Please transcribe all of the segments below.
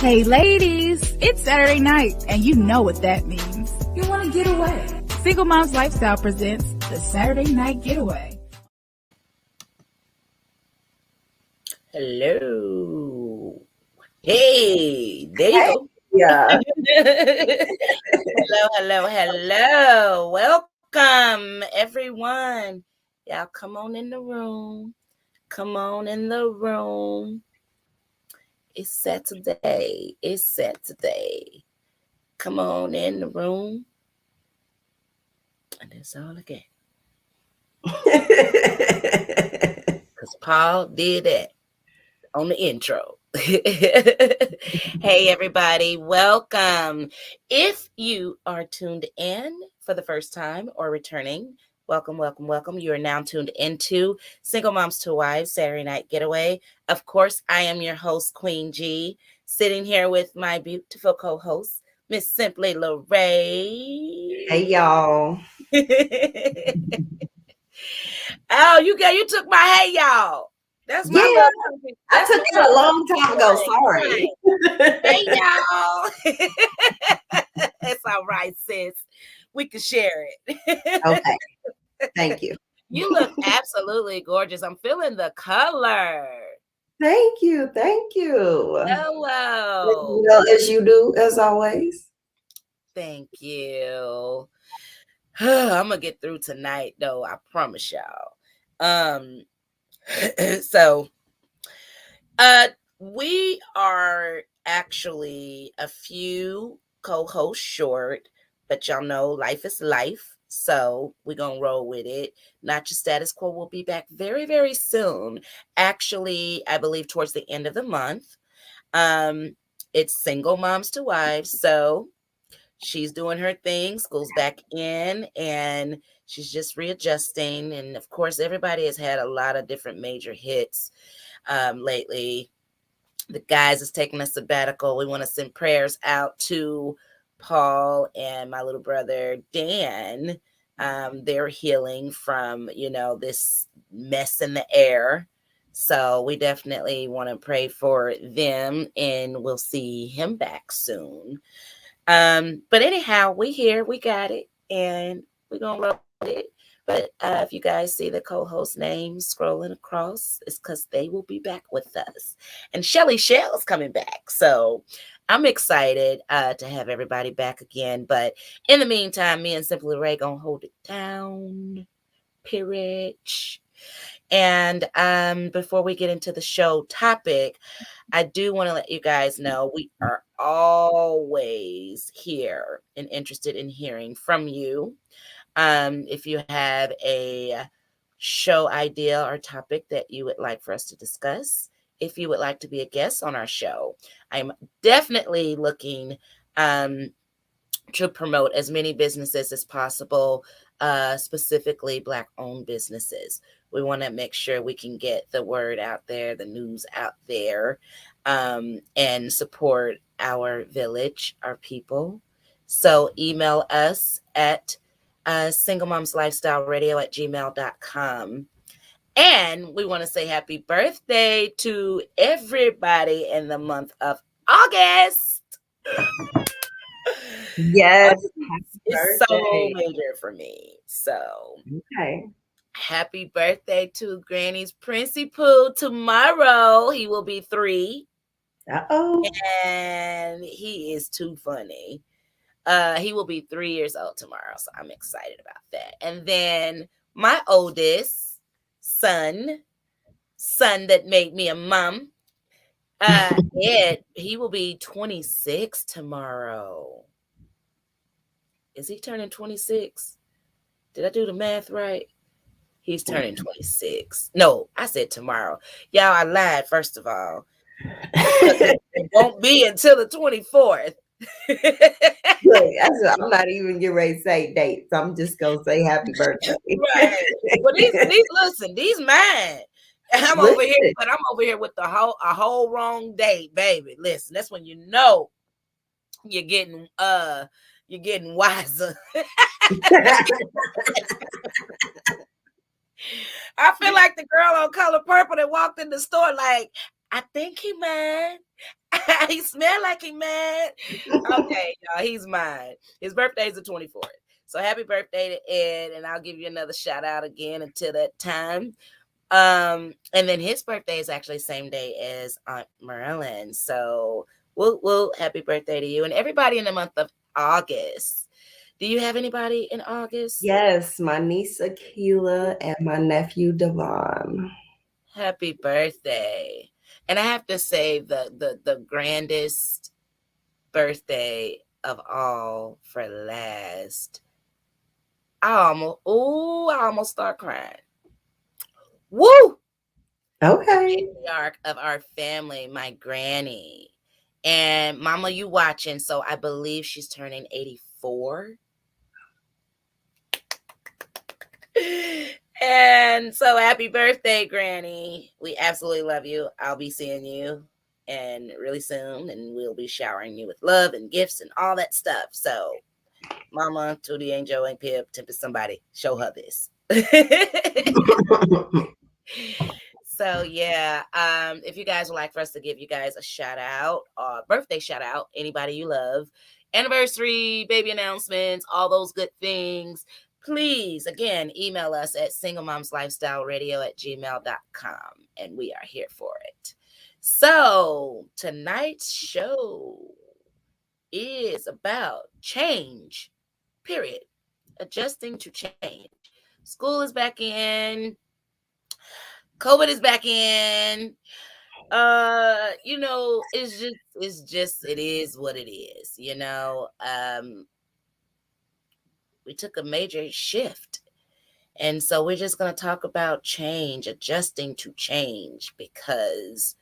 Hey ladies, it's Saturday night and you know what that means. You want to get away. Single Moms Lifestyle presents the Saturday Night Getaway. Hello. Hey, there you go. Yeah. Hello. Welcome, everyone. Y'all come on in the room. It's Saturday. Come on in the room. And that's all again. Because Paul did that on the intro. Hey, everybody. Welcome. If you are tuned in for the first time or returning, welcome. You are now tuned into Single Moms to Wives Saturday Night Getaway. Of course, I am your host, Queen G, sitting here with my beautiful co-host, Miss Simply Lorraine. Hey, y'all. Oh, you took my hey, y'all. That's my little. I took it a long time ago. Sorry. Hey, y'all. It's all right, sis. We can share it. Okay. Thank you. You look absolutely gorgeous. I'm feeling the color. Thank you. Hello. Well, as you do, as always. Thank you. I'm gonna get through tonight, though. I promise y'all. So, we are actually a few co-hosts short, but y'all know life is life. So we're going to roll with it. Not Your Status Quo will be back very, very soon. Actually, I believe towards the end of the month. It's Single Moms to Wives. So she's doing her thing. School's back in and she's just readjusting. And of course, everybody has had a lot of different major hits lately. The guys is taking a sabbatical. We want to send prayers out to Paul and my little brother Dan. They're healing from, this mess in the air. So we definitely want to pray for them and we'll see him back soon. But anyhow, we here, we got it, and we're going to roll with it. But if you guys see the co-host names scrolling across, it's because they will be back with us. And Shelly Shell's coming back. So I'm excited to have everybody back again. But in the meantime, me and Simply Ray going to hold it down. Period. And before we get into the show topic, I do want to let you guys know we are always here and interested in hearing from you. If you have a show idea or topic that you would like for us to discuss, if you would like to be a guest on our show, I'm definitely looking to promote as many businesses as possible, specifically Black-owned businesses. We want to make sure we can get the word out there, the news out there, and support our village, our people. So email us at singlemomslifestyleradio@gmail.com. And we want to say happy birthday to everybody in the month of August. Yes. It's so major for me. So, okay. Happy birthday to Granny's Princey Pooh tomorrow. He will be 3. Uh-oh. And he is too funny. He will be 3 years old tomorrow, so I'm excited about that. And then my oldest son that made me a mom, Ed, he will be 26 tomorrow. Is he turning 26? Did I do the math right? He's turning 26. No, I said tomorrow. Y'all, I lied, first of all. It won't be until the 24th. Look, I'm not even getting ready to say dates. I'm just going to say happy birthday. Right. Well, these mine. I'm over here with a whole wrong date, baby. Listen, that's when you know you're getting wiser. I feel like the girl on Color Purple that walked in the store like, I think he mad. He smell like he mad. Okay, y'all, he's mine. His birthday is the 24th. So happy birthday to Ed, and I'll give you another shout out again until that time. And then his birthday is actually the same day as Aunt Marilyn. So we'll happy birthday to you and everybody in the month of August. Do you have anybody in August? Yes, my niece Akila and my nephew Devon. Happy birthday. And I have to say the grandest birthday of all for last. I almost start crying. Woo! Okay. Patriarch of our family, my granny. And Mama, you watching, so I believe she's turning 84. And so happy birthday, Granny. We absolutely love you. I'll be seeing you and really soon, and we'll be showering you with love and gifts and all that stuff. So Mama, Tootie, Angel, and Pip, Tempest, somebody, show her this. So yeah, if you guys would like for us to give you guys a shout out, birthday shout out, anybody you love, anniversary, baby announcements, all those good things, please, again, email us at singlemomslifestyleradio@gmail.com, and we are here for it. So tonight's show is about change, period. Adjusting to change. School is back in. COVID is back in. It is what it is, we took a major shift. And so we're just going to talk about change, adjusting to change, because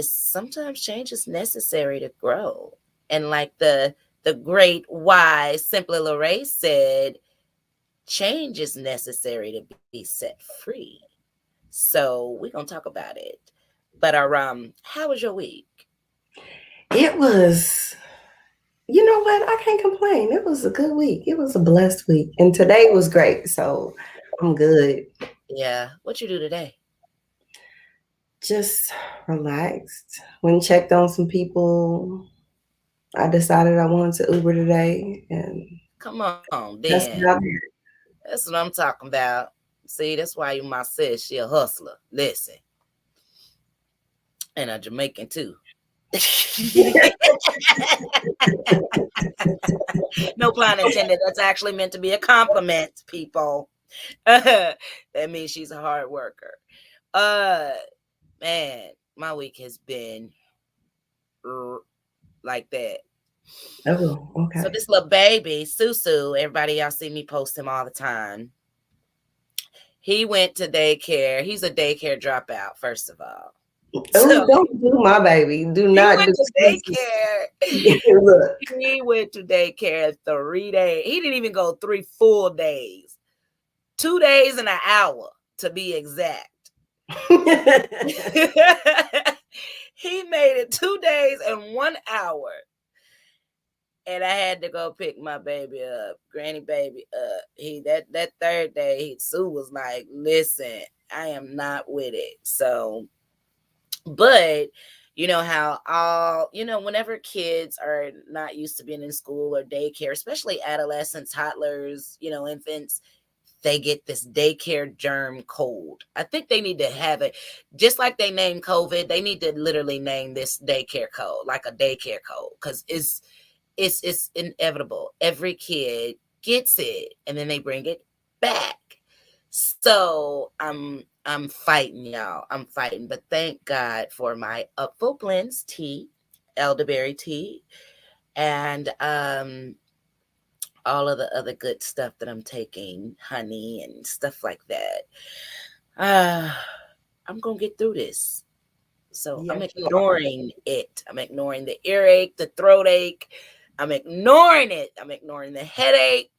sometimes change is necessary to grow. And like the great wise Simply Lorraine said, change is necessary to be set free. So we're going to talk about it. But how was your week? It was, you know what? I can't complain. It was a good week. It was a blessed week. And today was great. So I'm good. Yeah. What you do today? Just relaxed. When checked on some people, I decided I wanted to Uber today. And Come on, that's then. about it. That's what I'm talking about. See, that's why you my sis, she a hustler. Listen. And a Jamaican too. No pun intended. That's actually meant to be a compliment, people. That means she's a hard worker. Man, my week has been like that. Oh, okay. So this little baby, Susu, everybody, y'all see me post him all the time. He went to daycare. He's a daycare dropout, first of all. So, don't do my baby. Do not do daycare. Look. He went to daycare 3 days. He didn't even go 3 full days. 2 days and an hour, to be exact. He made it 2 days and 1 hour. And I had to go pick my baby up, granny baby up. That third day, Sue was like, listen, I am not with it. So, but you know how whenever kids are not used to being in school or daycare, especially adolescents, toddlers, infants, they get this daycare germ cold. I think they need to have it, just like they name COVID. They need to literally name this daycare code, like a daycare code, because it's inevitable. Every kid gets it, and then they bring it back. So I'm fighting, y'all. I'm fighting, but thank God for my Upful Blends tea, elderberry tea, and all of the other good stuff that I'm taking, honey and stuff like that. I'm gonna get through this. So I'm ignoring it. I'm ignoring the earache, the throat ache. I'm ignoring it. I'm ignoring the headache.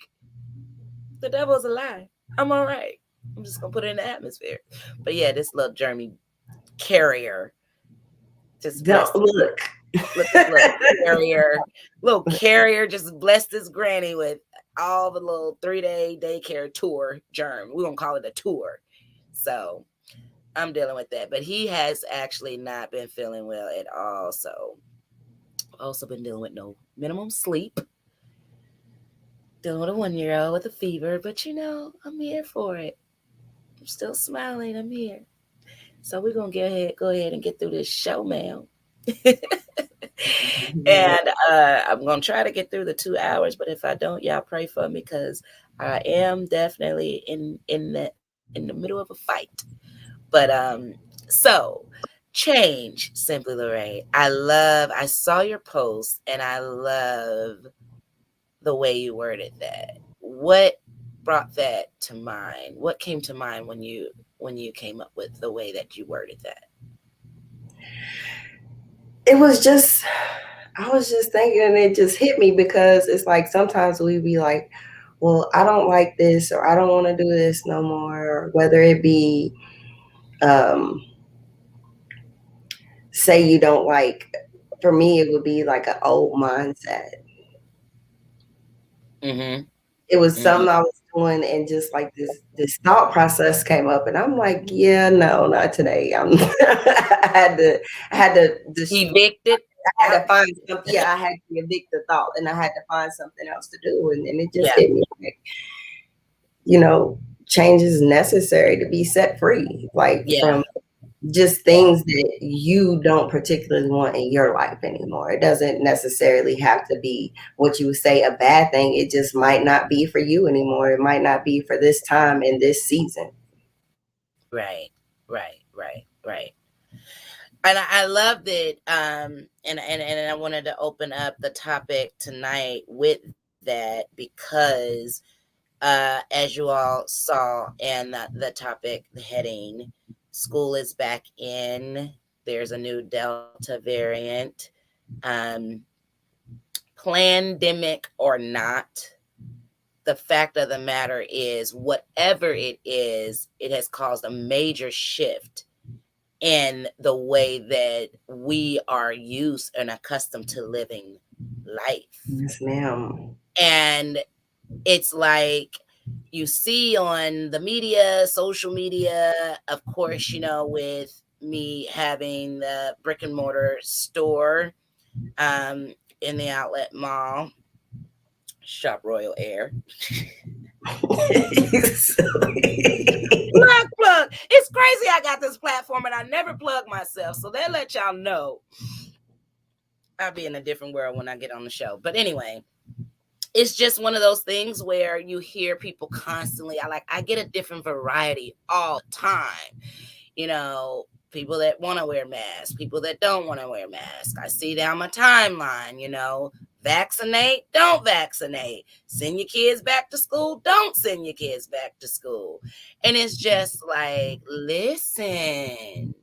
The devil's a lie. I'm all right. I'm just gonna put it in the atmosphere. But yeah, this little germy carrier. Just don't look. Look at little carrier just blessed this granny with all the little 3-day daycare tour germ. We're gonna call it a tour. So I'm dealing with that. But he has actually not been feeling well at all. So I've also been dealing with no minimum sleep. Dealing with a 1-year-old with a fever. But I'm here for it. I'm still smiling. I'm here. So we're gonna go ahead and get through this show, ma'am. And I'm gonna try to get through the 2 hours, but if I don't, y'all pray for me because I am definitely in the middle of a fight. But so change, Simply Lorraine. I saw your post and I love the way you worded that. What brought that to mind? What came to mind when you came up with the way that you worded that? It was just, I was just thinking, and it just hit me because it's like sometimes we be like, well, I don't like this, or I don't want to do this no more, whether it be, um, say you don't like, for me, it would be like an old mindset. Mm-hmm. It was Mm-hmm. something I was doing, and just like this thought process came up, and I'm like, yeah, no, not today. I had to just Evicted I had out. to find something. Yeah, I had to evict the thought, and I had to find something else to do, and it just Yeah. hit me like, you know, change is necessary to be set free, like Yeah. from just things that you don't particularly want in your life anymore. It doesn't necessarily have to be what you would say a bad thing. It just might not be for you anymore. It might not be for this time in this season. Right. Right. Right. Right. And I loved it. And I wanted to open up the topic tonight with that because as you all saw in the topic, the heading, school is back in. There's a new Delta variant. Um, Pandemic or not, the fact of the matter is, whatever it is, it has caused a major shift in the way that we are used and accustomed to living life. Yes, ma'am. And it's like you see on the media, social media, of course, with me having the brick and mortar store um, in the outlet mall, Shop Royal Air. Plug. It's crazy I got this platform and I never plug myself. So they let y'all know I'll be in a different world when I get on the show. But anyway, it's just one of those things where you hear people constantly. I get a different variety all the time. People that want to wear masks, people that don't want to wear masks. I see down my timeline, vaccinate, don't vaccinate, send your kids back to school, don't send your kids back to school. And it's just like, listen,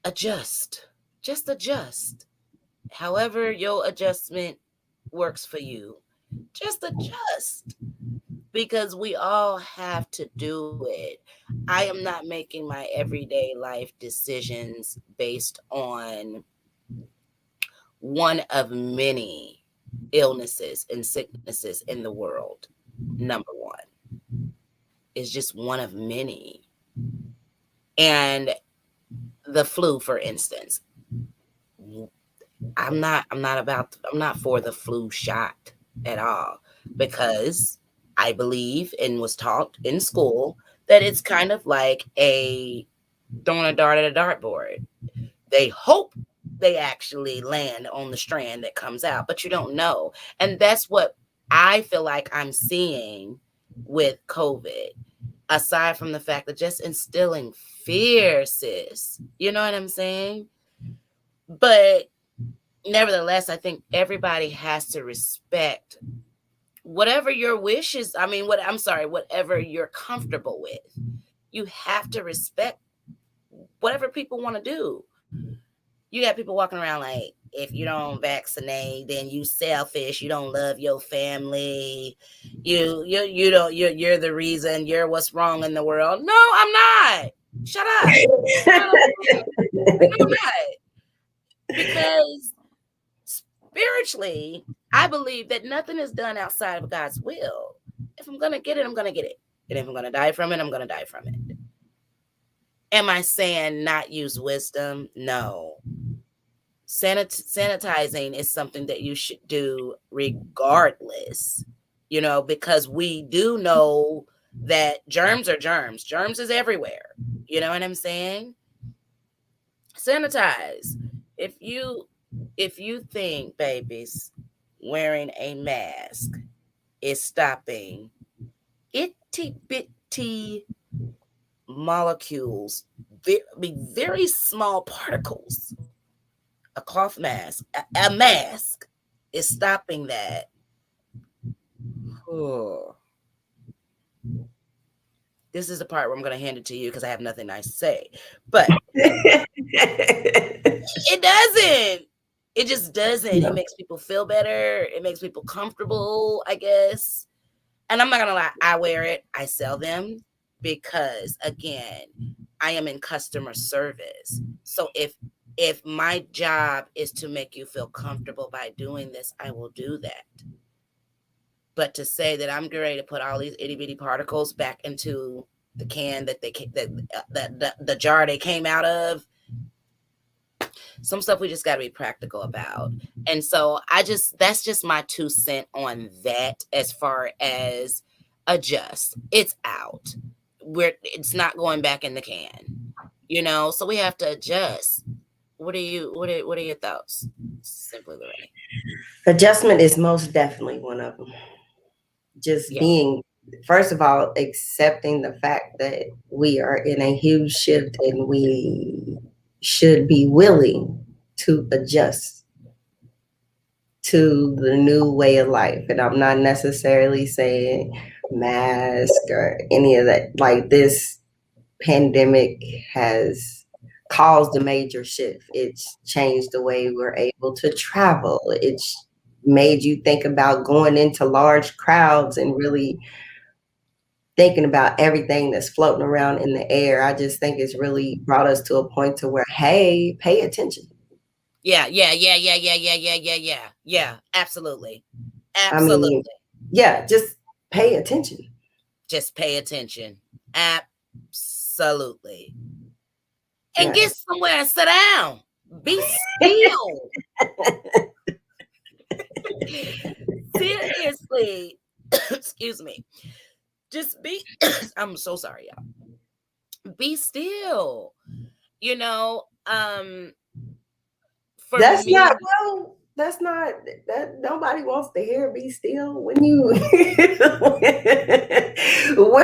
adjust, just adjust. However your adjustment works for you, just adjust, because we all have to do it. I am not making my everyday life decisions based on one of many illnesses and sicknesses in the world. Number one is just one of many. And the flu, for instance, I'm not for the flu shot at all, because I believe and was taught in school that it's kind of like throwing a dart at a dartboard. They hope they actually land on the strand that comes out, but you don't know. And that's what I feel like I'm seeing with COVID, aside from the fact that just instilling fear, sis. You know what I'm saying? But nevertheless, I think everybody has to respect whatever your wishes. I mean, whatever you're comfortable with. You have to respect whatever people want to do. You got people walking around like, if you don't vaccinate, then you selfish. You don't love your family. You don't. You're the reason. You're what's wrong in the world. No, I'm not. Shut up. No, I'm not. Because spiritually, I believe that nothing is done outside of God's will. If I'm gonna get it, I'm gonna get it. And if I'm gonna die from it, I'm gonna die from it. Am I saying not use wisdom? No. Sanitizing is something that you should do regardless, because we do know that germs are germs. Germs is everywhere. You know what I'm saying? Sanitize. If you think, babies, wearing a mask is stopping itty bitty molecules, very small particles, a cloth mask, a mask is stopping that. Oh. This is the part where I'm going to hand it to you because I have nothing nice to say. But it doesn't. It just doesn't. No. It makes people feel better. It makes people comfortable, I guess. And I'm not going to lie. I wear it. I sell them because, again, I am in customer service. So if my job is to make you feel comfortable by doing this, I will do that. But to say that I'm ready to put all these itty bitty particles back into the can that the jar they came out of, some stuff we just got to be practical about. And so that's just my 2 cents on that. As far as adjust, it's out. It's not going back in the can, so we have to adjust. What are your thoughts, Simply Lorraine? Adjustment is most definitely one of them. Just being, first of all, accepting the fact that we are in a huge shift and we should be willing to adjust to the new way of life. And I'm not necessarily saying mask or any of that. Like, this pandemic has caused a major shift. It's changed the way we're able to travel. It's made you think about going into large crowds and really thinking about everything that's floating around in the air. I just think it's really brought us to a point to where, hey, pay attention. Yeah. Absolutely. I mean, yeah, just pay attention. Just pay attention. Absolutely. And get somewhere and sit down. Be still. Seriously. Excuse me. Just be, I'm so sorry, y'all. Be still. That's me, not, well, that's not, that nobody wants to hear be still. When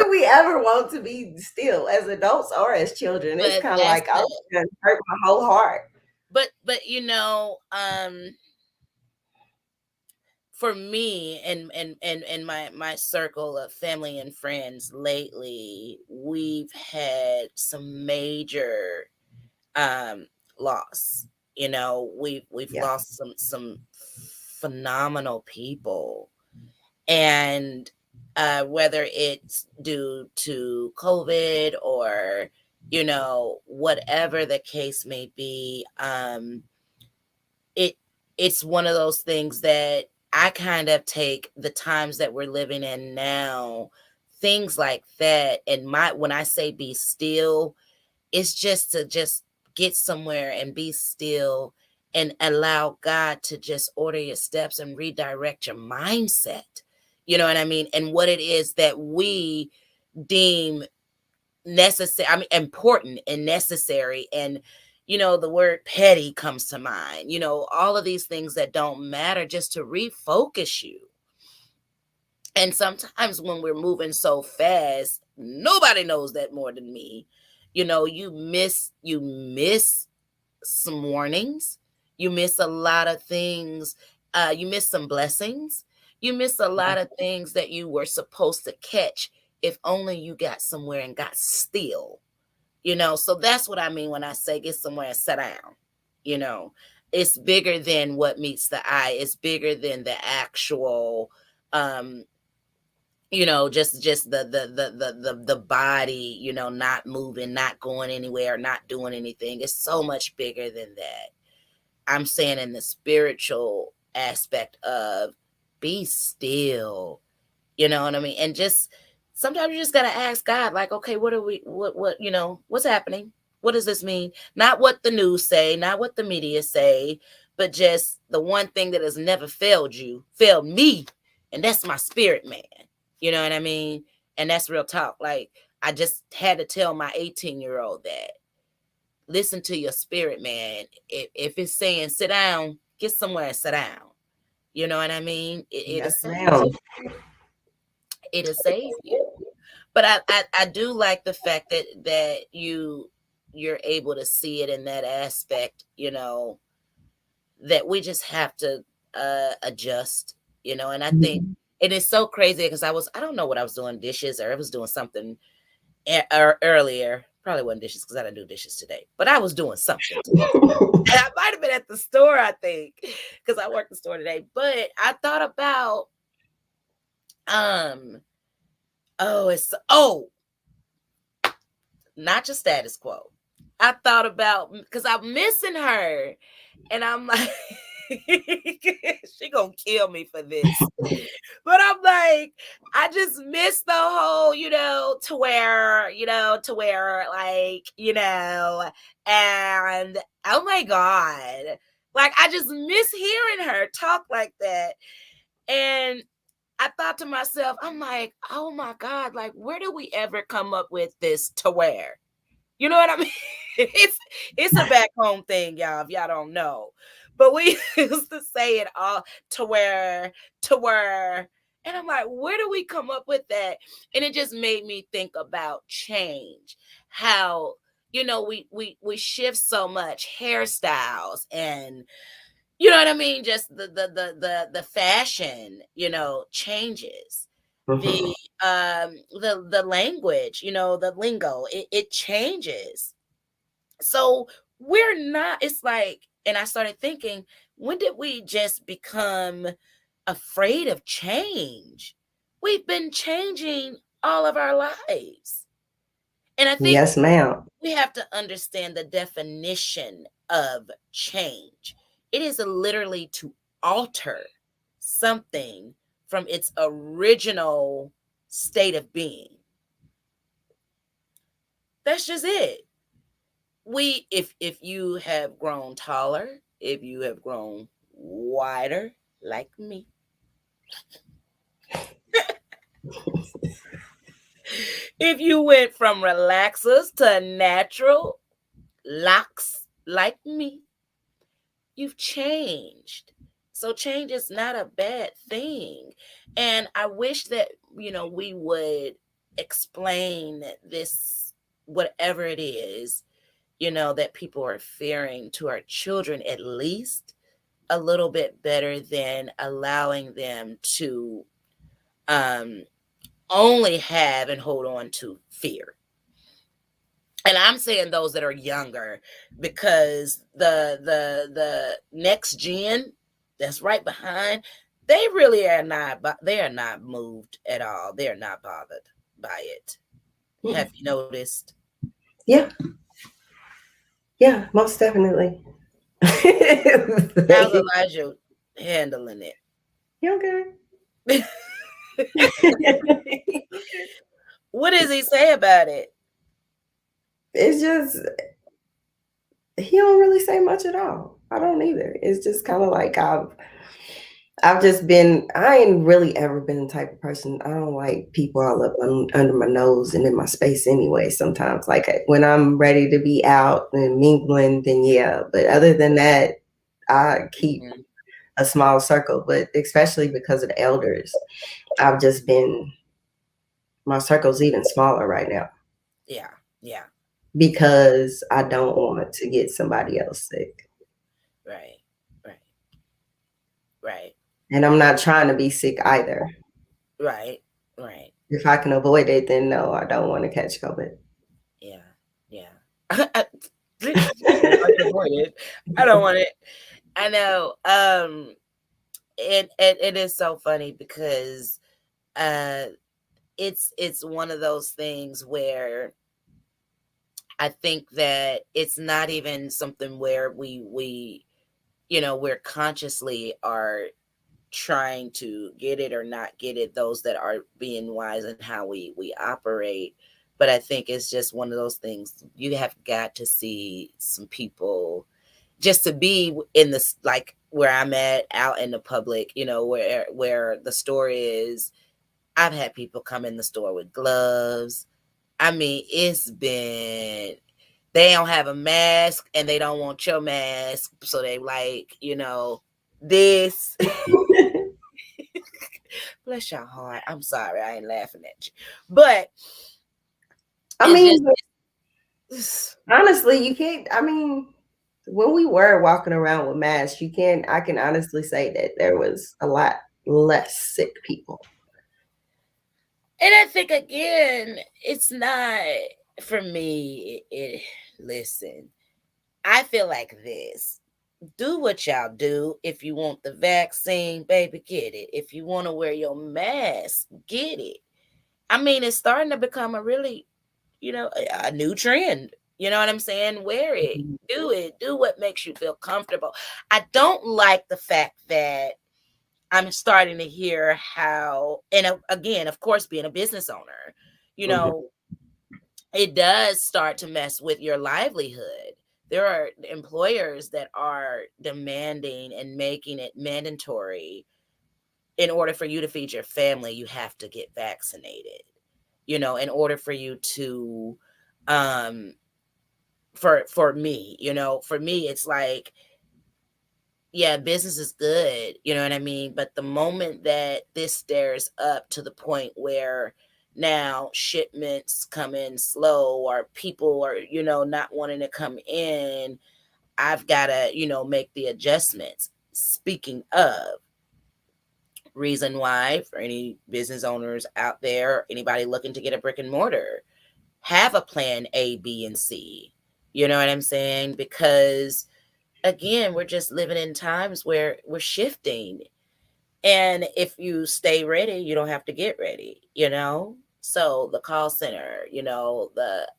we ever want to be still as adults or as children? It's kind of like, oh, it's gonna hurt my whole heart. But for me and my circle of family and friends lately, we've had some major loss. We've lost some phenomenal people, and whether it's due to COVID or whatever the case may be, it's one of those things that I kind of take the times that we're living in now, things like that. And when I say be still, it's just to get somewhere and be still and allow God to just order your steps and redirect your mindset. You know what I mean? And what it is that we deem necessary, important and necessary. And the word petty comes to mind, all of these things that don't matter, just to refocus you. And sometimes when we're moving so fast, nobody knows that more than me. You miss some warnings. You miss a lot of things. You miss some blessings. You miss a lot of things that you were supposed to catch if only you got somewhere and got still. So that's what I mean when I say get somewhere and sit down. It's bigger than what meets the eye. It's bigger than the actual just the body, not moving, not going anywhere, not doing anything. It's so much bigger than that. I'm saying in the spiritual aspect of be still, you know what I mean? And just sometimes you just got to ask God, like, okay, what's happening? What does this mean? Not what the news say, not what the media say, but just the one thing that has never failed me. And that's my spirit, man. You know what I mean? And that's real talk. Like, I just had to tell my 18-year-old that, listen to your spirit, man. If it's saying sit down, get somewhere and sit down. You know what I mean? It'll Yes, save ma'am. you. It'll save you. But I do like the fact that you're able to see it in that aspect, that we just have to adjust, and I think it is so crazy because I don't know what I was doing, dishes, or I was doing something earlier. Probably wasn't dishes because I didn't do dishes today, but I was doing something today. And I might have been at the store, I think, because I worked the store today. But I thought about not your status quo. I thought about, because I'm missing her, and I'm like, she gonna kill me for this. But I'm like, I just miss the whole, to where like, and oh my God, like I just miss hearing her talk like that. And I thought to myself, I'm like, oh my God, like where do we ever come up with this to where? You know what I mean? It's a back home thing, y'all, if y'all don't know. But we used to say it all to where, and I'm like, where do we come up with that? And it just made me think about change. How, we shift so much hairstyles, and you know what I mean? Just the fashion, changes. Mhm. The language, the lingo, it changes. So we're not, it's like, and I started thinking, when did we just become afraid of change? We've been changing all of our lives. And I think Yes, ma'am. we have to understand the definition of change. It is literally to alter something from its original state of being. That's just it. If you have grown taller, if you have grown wider like me, if you went from relaxers to natural locks like me, you've changed. So change is not a bad thing. And I wish that, we would explain this, whatever it is, that people are fearing, to our children at least a little bit better than allowing them to only have and hold on to fear. And I'm saying those that are younger, because the next gen that's right behind, they really are not, they are not moved at all. They are not bothered by it. Have you noticed? Yeah. Yeah, most definitely. How's Elijah handling it? You okay? What does he say about it? It's just he don't really say much at all. I don't either. It's just kind of like I've just been, I ain't really ever been the type of person. I don't like people all up under my nose and in my space anyway. Sometimes, like when I'm ready to be out and mingling, then yeah. But other than that, I keep a small circle. But especially because of the elders, I've just been, my circle's even smaller right now. Yeah, yeah. Because I don't want to get somebody else sick. Right, right, right. And I'm not trying to be sick either. Right, right. If I can avoid it, then no, I don't want to catch COVID. Yeah, yeah. I can avoid it. I don't want it. I know. It is so funny because it's one of those things where I think that it's not even something where we're consciously are trying to get it or not get it, those that are being wise in how we operate. But I think it's just one of those things. You have got to see some people just to be in this, like where I'm at, out in the public, where the store is. I've had people come in the store with gloves. I mean, it's been, they don't have a mask and they don't want your mask. So they like, this. Bless your heart. I'm sorry. I ain't laughing at you. But I mean, honestly, you can't, when we were walking around with masks, I can honestly say that there was a lot less sick people. And I think, again, it's not, for me, listen, I feel like this. Do what y'all do. If you want the vaccine, baby, get it. If you want to wear your mask, get it. I mean, it's starting to become a really, a new trend. You know what I'm saying? Wear it. Do it. Do what makes you feel comfortable. I don't like the fact that I'm starting to hear how, and again, of course, being a business owner, it does start to mess with your livelihood. There are employers that are demanding and making it mandatory. In order for you to feed your family, you have to get vaccinated. In order for you to, for me, it's like, yeah, business is good, you know what I mean? But the moment that this stares up to the point where now shipments come in slow, or people are, not wanting to come in, I've got to, make the adjustments. Speaking of, reason why, for any business owners out there, anybody looking to get a brick and mortar, have a plan A, B, and C. You know what I'm saying? Because again, we're just living in times where we're shifting. And if you stay ready, you don't have to get ready, So the call center,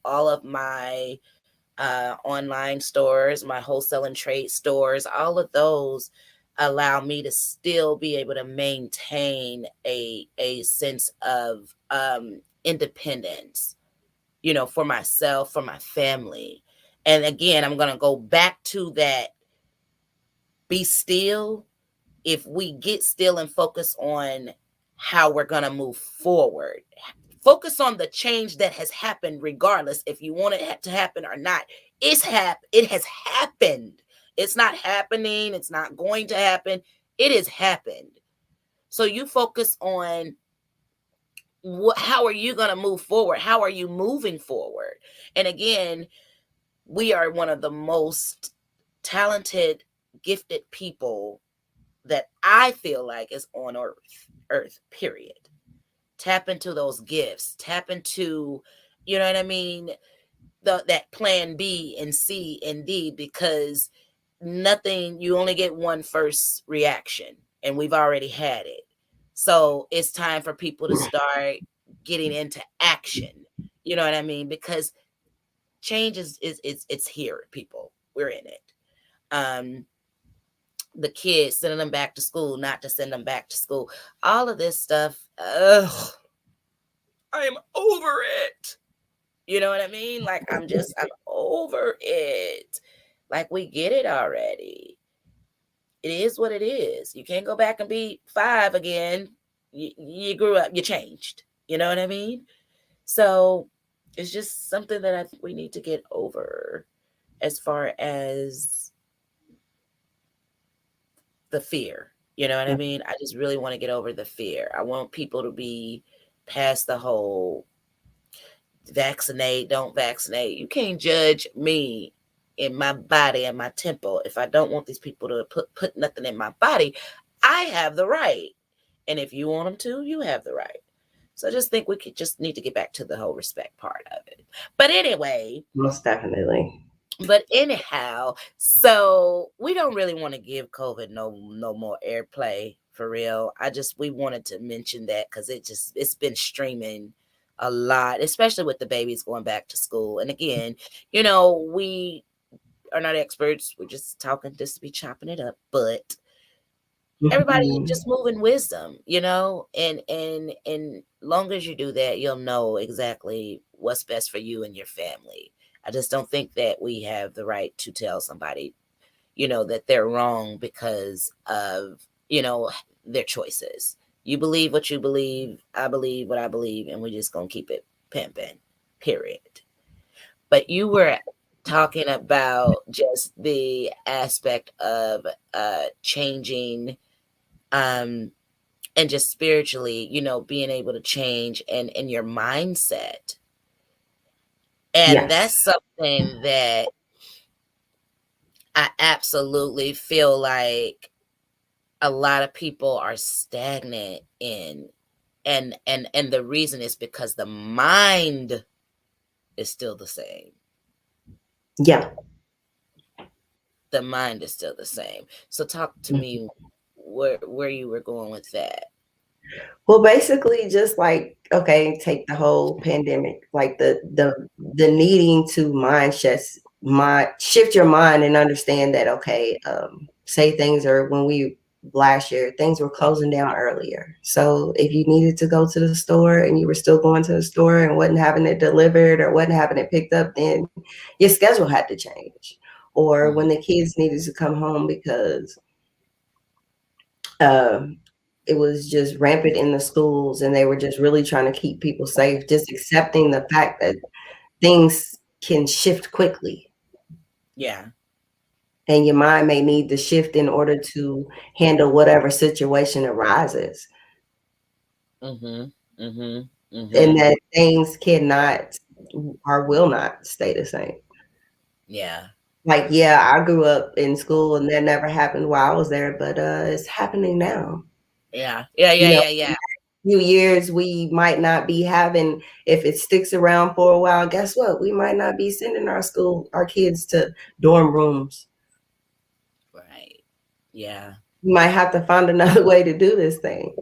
all of my online stores, my wholesale and trade stores, all of those allow me to still be able to maintain a sense of independence, for myself, for my family. And again, I'm going to go back to that. Be still. If we get still and focus on how we're going to move forward, focus on the change that has happened, regardless if you want it to happen or not. It has happened. It's not happening. It's not going to happen. It has happened. So you focus on how are you going to move forward? How are you moving forward? And again, we are one of the most talented, gifted people that I feel like is on earth, period. Tap into those gifts. Tap into, you know what I mean? That plan B and C and D, because you only get one first reaction, and we've already had it. So it's time for people to start getting into action. You know what I mean? Because change is it's here, people. We're in it. The kids, sending them back to school, not to send them back to school. All of this stuff, I am over it. You know what I mean? Like, I'm over it. Like, we get it already. It is what it is. You can't go back and be 5 again. You grew up, you changed. You know what I mean? So it's just something that I think we need to get over, as far as the fear. You know what I mean? I just really want to get over the fear. I want people to be past the whole vaccinate, don't vaccinate. You can't judge me in my body and my temple. If I don't want these people to put nothing in my body, I have the right. And if you want them to, you have the right. So I just think we could just need to get back to the whole respect part of it. But anyway. Most definitely. But anyhow, so we don't really want to give COVID no more airplay, for real. We wanted to mention that because it's been streaming a lot, especially with the babies going back to school. And again, we are not experts. We're just talking, just to be chopping it up. But Everybody Mhm. just move in wisdom, you know, and long as you do that, you'll know exactly what's best for you and your family. I just don't think that we have the right to tell somebody, you know, that they're wrong because of, you know, their choices. You believe what you believe, I believe what I believe, and we're just gonna keep it pimping, period. But you were talking about just the aspect of changing, um and just spiritually, you know, being able to change and your mindset. And Yes. that's something that I absolutely feel like a lot of people are stagnant in, and the reason is because the mind is still the same. Yeah. The mind is still the same. So talk to Mhm. me where you were going with that. Well, basically, just like, okay, take the whole pandemic, like the needing to shift your mind and understand that, okay, say things are when we last year things were closing down earlier. So if you needed to go to the store and you were still going to the store and wasn't having it delivered or wasn't having it picked up, then your schedule had to change. Or when Mhm. the kids needed to come home because um, it was just rampant in the schools and they were just really trying to keep people safe, just accepting the fact that things can shift quickly Yeah. and your mind may need to shift in order to handle whatever situation arises, Mhm. Mhm. and Mhm. that things cannot or will not stay the same. Yeah. Like, yeah, I grew up in school and that never happened while I was there, but it's happening now. Yeah. Yeah. You Yeah. know, Yeah. Yeah. few years we might not be having, if it sticks around for a while, guess what, we might not be sending our kids to dorm rooms. Right. Yeah. We might have to find another way to do this thing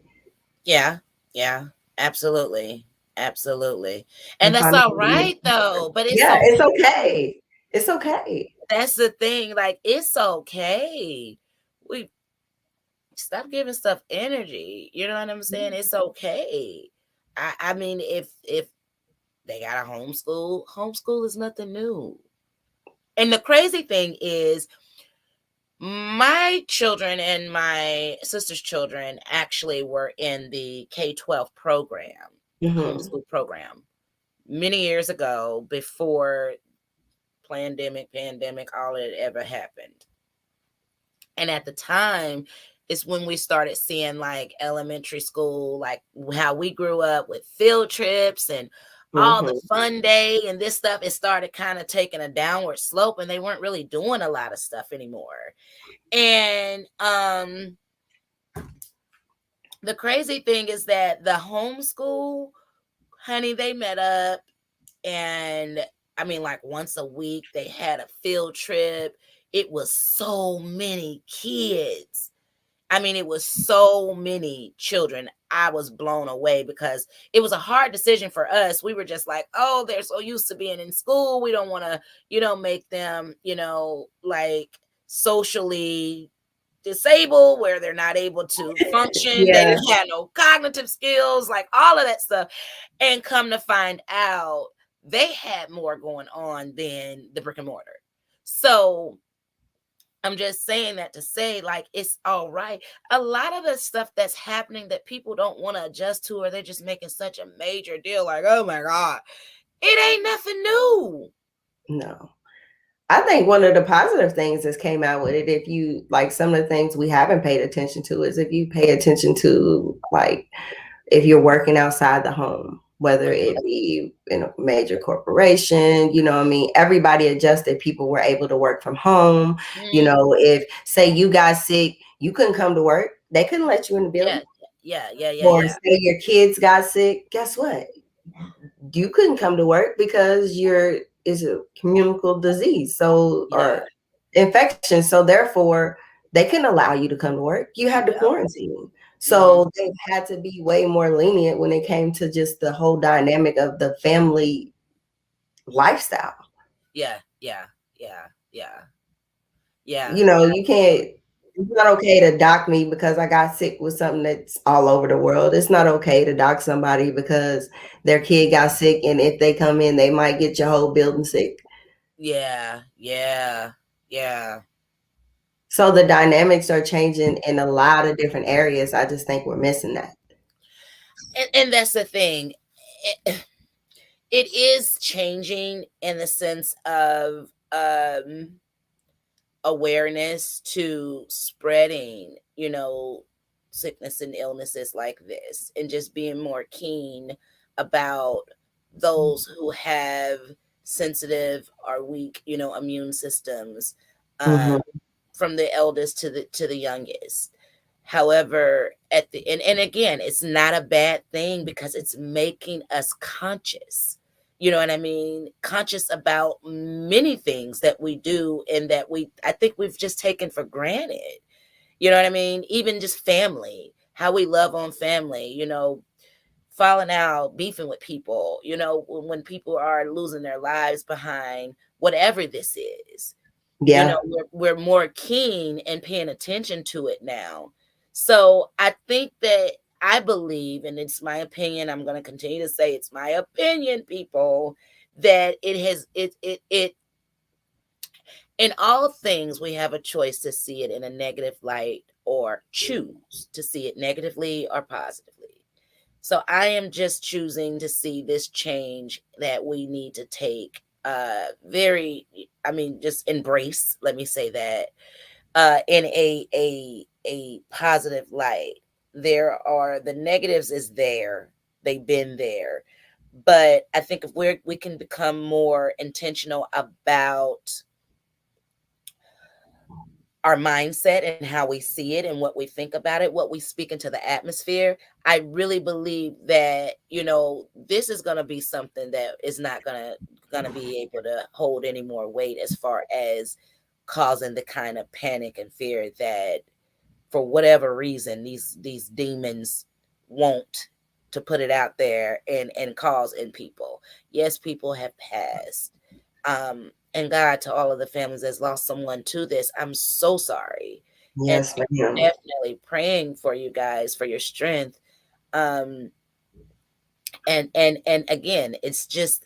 Yeah. Yeah. Absolutely. Absolutely. And and that's find all a way. right though. But it's Yeah, it's okay. okay, it's okay. That's the thing. Like, it's okay. We stop giving stuff energy. You know what I'm saying? It's okay. I mean, if they got a homeschool, homeschool is nothing new. And the crazy thing is, my children and my sister's children actually were in the K-12 program, Hmm. homeschool program, many years ago before pandemic, all it ever happened. And at the time, it's when we started seeing like elementary school, like how we grew up with field trips and all the Hmm. fun day and this stuff. It started kind of taking a downward slope, and they weren't really doing a lot of stuff anymore. And the crazy thing is that the homeschool, honey, they met up, and I mean, like once a week, they had a field trip. It was so many kids. I mean, it was so many children. I was blown away because it was a hard decision for us. We were just like, oh, they're so used to being in school. We don't want to, you know, make them, you know, like socially disabled where they're not able to function. They Yeah. didn't have no cognitive skills, like all of that stuff. And come to find out, they had more going on than the brick and mortar. So I'm just saying that to say, like, it's all right. A lot of the stuff that's happening that people don't want to adjust to, or they're just making such a major deal, like, oh my God, it ain't nothing new. No, I think one of the positive things that came out with it, if you like, some of the things we haven't paid attention to is if you pay attention to, like, if you're working outside the home, whether it be in a major corporation, you know what I mean? Everybody adjusted. People were able to work from home. You Mm, know, if say you got sick, you couldn't come to work. They couldn't let you in the yeah, building. yeah, yeah, yeah, Or yeah, say your kids got sick, guess what? You couldn't come to work because you're is a communicable disease. So yeah, or infection. So therefore they couldn't allow you to come to work. You had to yeah. quarantine. Mm-hmm. So they've had to be way more lenient when it came to just the whole dynamic of the family lifestyle. Yeah, yeah, yeah, yeah, yeah. You know, you can't. It's not okay to dock me because I got sick with something that's all over the world. It's not okay to dock somebody because their kid got sick, and if they come in, they might get your whole building sick. Yeah, yeah, yeah. So the dynamics are changing in a lot of different areas. I just think we're missing that. And that's the thing. It, it is changing in the sense of awareness to spreading, sickness and illnesses like this, and just being more keen about those who have sensitive or weak, immune systems, um, Mhm. from the eldest to the youngest. However, at the and again, it's not a bad thing because it's making us conscious. You know what I mean? Conscious about many things that we do and that I think we've just taken for granted. You know what I mean? Even just family, how we love on family, falling out, beefing with people, when people are losing their lives behind whatever this is. Yeah. We're more keen and paying attention to it now. So I think that I believe, and it's my opinion, I'm going to continue to say it's my opinion, people, that it has it in all things we have a choice to see it in a negative light or choose to see it negatively or positively. So I am just choosing to see this change that we need to take very, I mean, just embrace, let me say that, in a positive light. There are the negatives is there. They've been there. But I think if we can become more intentional about our mindset and how we see it and what we think about it, what we speak into the atmosphere, I really believe that, this is going to be something that is not going to be able to hold any more weight as far as causing the kind of panic and fear that, for whatever reason, these demons want to put it out there and cause in people. Yes, people have passed. And God, to all of the families that's lost someone to this, I'm so sorry. And Yes, ma'am. definitely praying for you guys for your strength. Um, and again, it's just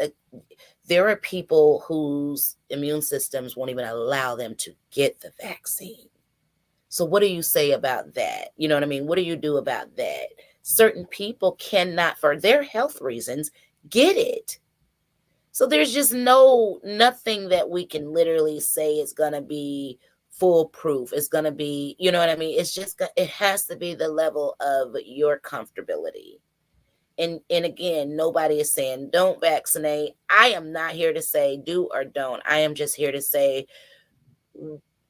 there are people whose immune systems won't even allow them to get the vaccine. So what do you say about that? You know what I mean? What do you do about that? Certain people cannot, for their health reasons, get it. So there's just nothing that we can literally say is going to be foolproof. It's going to be, you know what I mean? It's just, it has to be the level of your comfortability. And again, nobody is saying don't vaccinate. I am not here to say do or don't. I am just here to say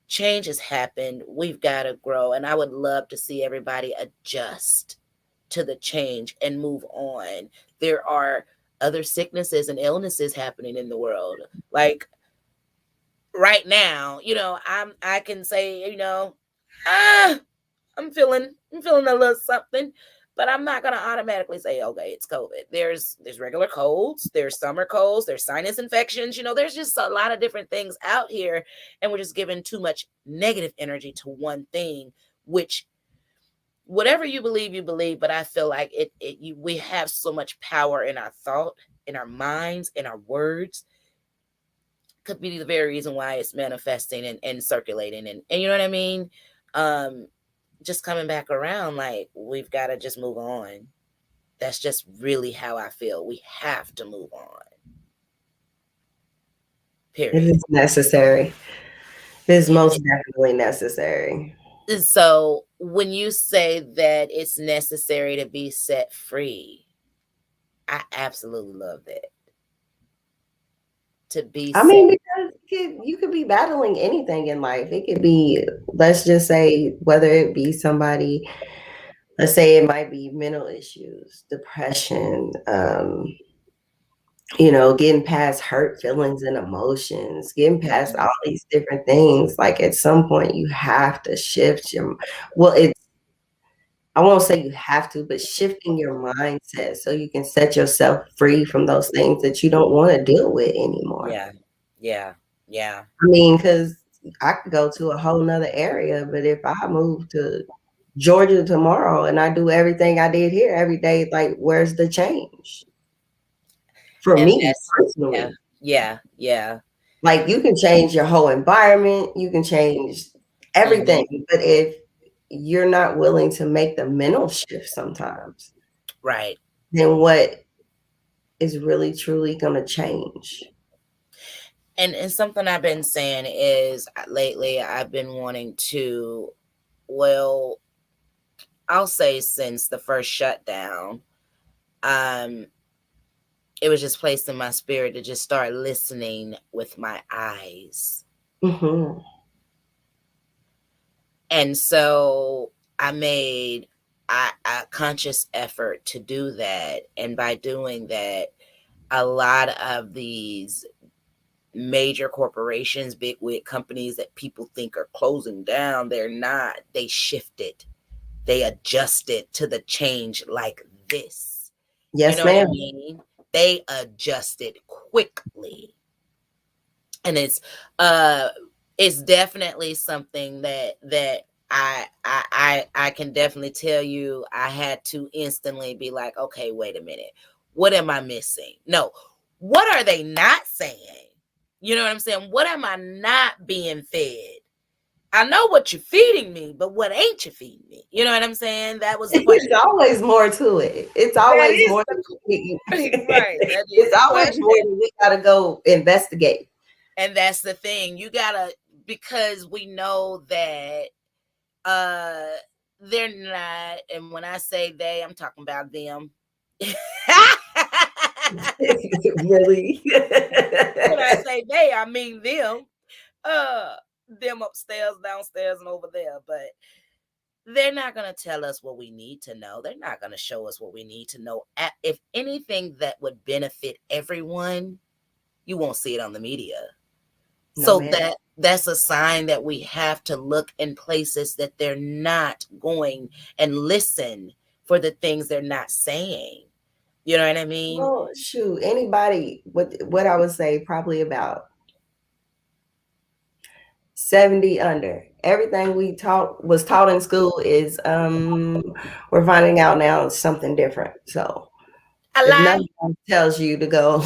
change has happened. We've got to grow. And I would love to see everybody adjust to the change and move on. There are other sicknesses and illnesses happening in the world. Like right now, I can say, ah, I'm feeling a little something, but I'm not gonna automatically say, okay, it's COVID. There's regular colds, there's summer colds, there's sinus infections, there's just a lot of different things out here, and we're just giving too much negative energy to one thing, which whatever you believe, but I feel like we have so much power in our thought, in our minds, in our words. Could be the very reason why it's manifesting and circulating and you know what I mean. Just coming back around, like we've got to just move on. That's just really how I feel. We have to move on. It Period. is necessary. It is most definitely necessary. So when you say that it's necessary to be set free, I absolutely love that. To be I set. mean, because you could be battling anything in life. It could be, let's just say, whether it be somebody, let's say it might be mental issues, depression, getting past hurt feelings and emotions, getting past all these different things. Like at some point, you have to shift well, I won't say you have to, but shifting your mindset so you can set yourself free from those things that you don't want to deal with anymore. Yeah. Yeah. Yeah. I mean, because I could go to a whole nother area, but if I move to Georgia tomorrow and I do everything I did here every day, like where's the change? For And me that's personally. yeah. Like you can change your whole environment, you can change everything, but if you're not willing to make the mental shift sometimes, Right. then what is really truly gonna change? And something I've been saying is lately I've been wanting to, well, I'll say since the first shutdown, it was just placed in my spirit to just start listening with my eyes. Mm-hmm. And so I made a conscious effort to do that. And by doing that, a lot of these major corporations, big wig companies that people think are closing down, they're not. They shifted, they adjusted to the change like this. You Yes, know what I ma'am. mean? They adjusted quickly. And it's definitely something that I can definitely tell you I had to instantly be like, okay, wait a minute. What am I missing? No, what are they not saying? You know what I'm saying? What am I not being fed? I know what you're feeding me, but what ain't you feeding me? You know what I'm saying? That was the question. It's always more to it. It's always more than right. That is it's the always question. more than we gotta go investigate. And that's the thing. You gotta, because we know that they're not, and when I say they, I'm talking about them. Really? When I say they, I mean them. Them upstairs, downstairs, and over there. But they're not going to tell us what we need to know. They're not going to show us what we need to know. If anything that would benefit everyone, you won't see it on the media. No, So man. that's a sign that we have to look in places that they're not going and listen for the things they're not saying. You know what I mean? Well, shoot, anybody, what I would say, probably about 70 under. Everything we was taught in school is we're finding out now it's something different. So A if lie. nothing tells you to go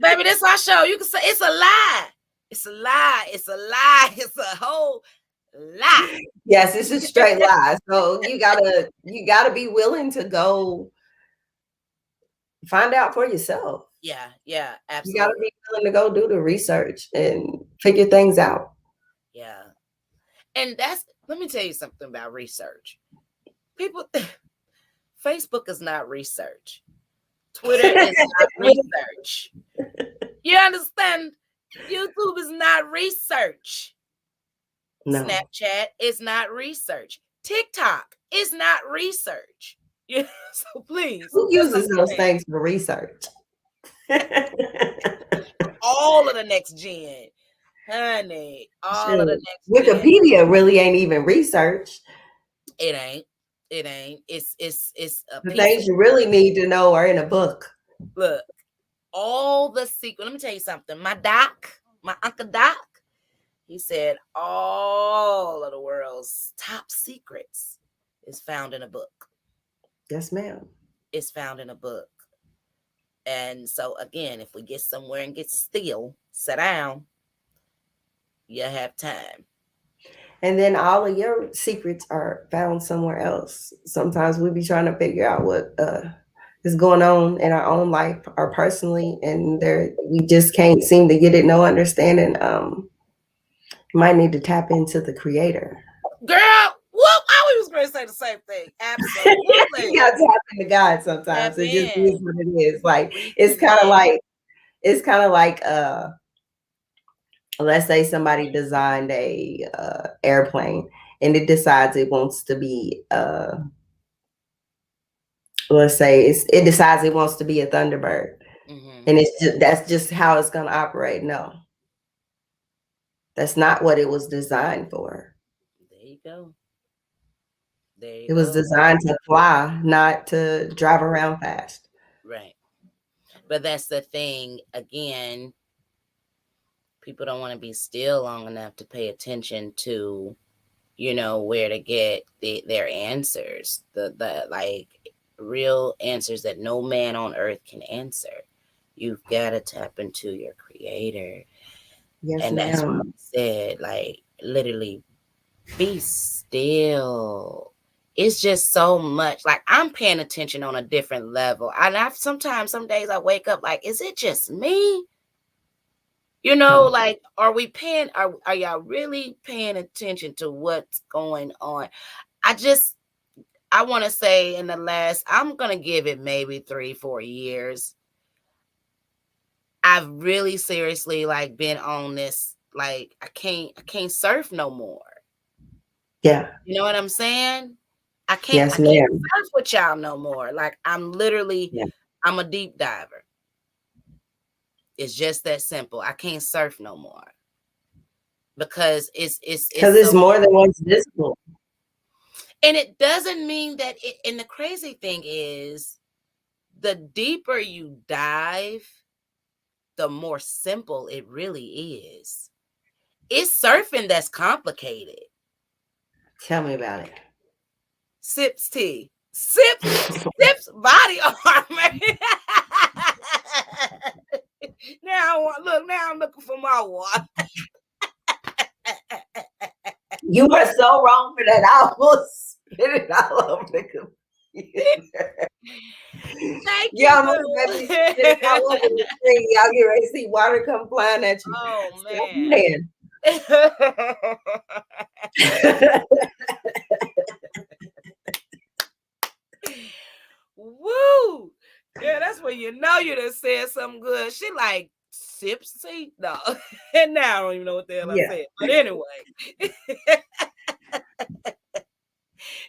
Baby, this our show. You can say it's a lie. It's a lie. It's a lie. It's a whole lie. yes, it's a straight lie. So you gotta be willing to go find out for yourself. Yeah, You gotta absolutely. be willing to go do the research and figure things out. Yeah. And let me tell you something about research. People, Facebook is not research. Twitter is not research. You understand? YouTube is not research. No. Snapchat is not research. TikTok is not research. Yeah, so please. Who uses those things for research? All of the next gen. Honey, all of the next gen. Wikipedia really ain't even research. It ain't. It's a The piece things you really need to know are in a book. Look, all the secret. Let me tell you something. My Uncle Doc, he said all of the world's top secrets is found in a book. Yes, ma'am. It's found in a book. And so again, if we get somewhere and get still, sit down, you have time. And then all of your secrets are found somewhere else. Sometimes we be trying to figure out what is going on in our own life or personally, and we just can't seem to get it. No understanding. You might need to tap into the creator. Girl, whoop! I was going to say the same thing. Absolutely. You got to tap into God sometimes. It just is what it is. Like it's kind of like let's say somebody designed a airplane and it decides it wants to be let's say it decides it wants to be a Thunderbird. Mm-hmm. And that's just how it's going to operate. No, that's not what it was designed for. There you go. It was designed to fly, not to drive around fast. Right. But that's the thing. Again, people don't want to be still long enough to pay attention to, where to get their answers, the like real answers that no man on earth can answer. You've got to tap into your creator. Yes, And that's why I ma'am. said, like, literally, be still. It's just so much. Like, I'm paying attention on a different level. And some days I wake up like, is it just me? Like, are y'all really paying attention to what's going on? I want to say I'm going to give it maybe 3-4 years. I've really seriously like been on this, like, I can't surf no more. Yeah. You know what I'm saying? I Yes, can't ma'am. surf with y'all no more. Like, I'm literally, Yeah. I'm a deep diver. It's just that simple. I can't surf no more because it's so, more than what's visible. and it doesn't mean that and the crazy thing is, the deeper you dive, the more simple it really is. It's surfing that's complicated. Tell me about it. Sips tea. Sips body armor. Now I'm looking for my water. You are so wrong for that. I will spit it all over the computer. Thank you. Y'all must be spitting all over the screen. Y'all get ready to see water come flying at you. Oh, man. Woo! Yeah, that's when you know you done said something good. She like, sips tea? No. And now I don't even know what the hell I said. But anyway.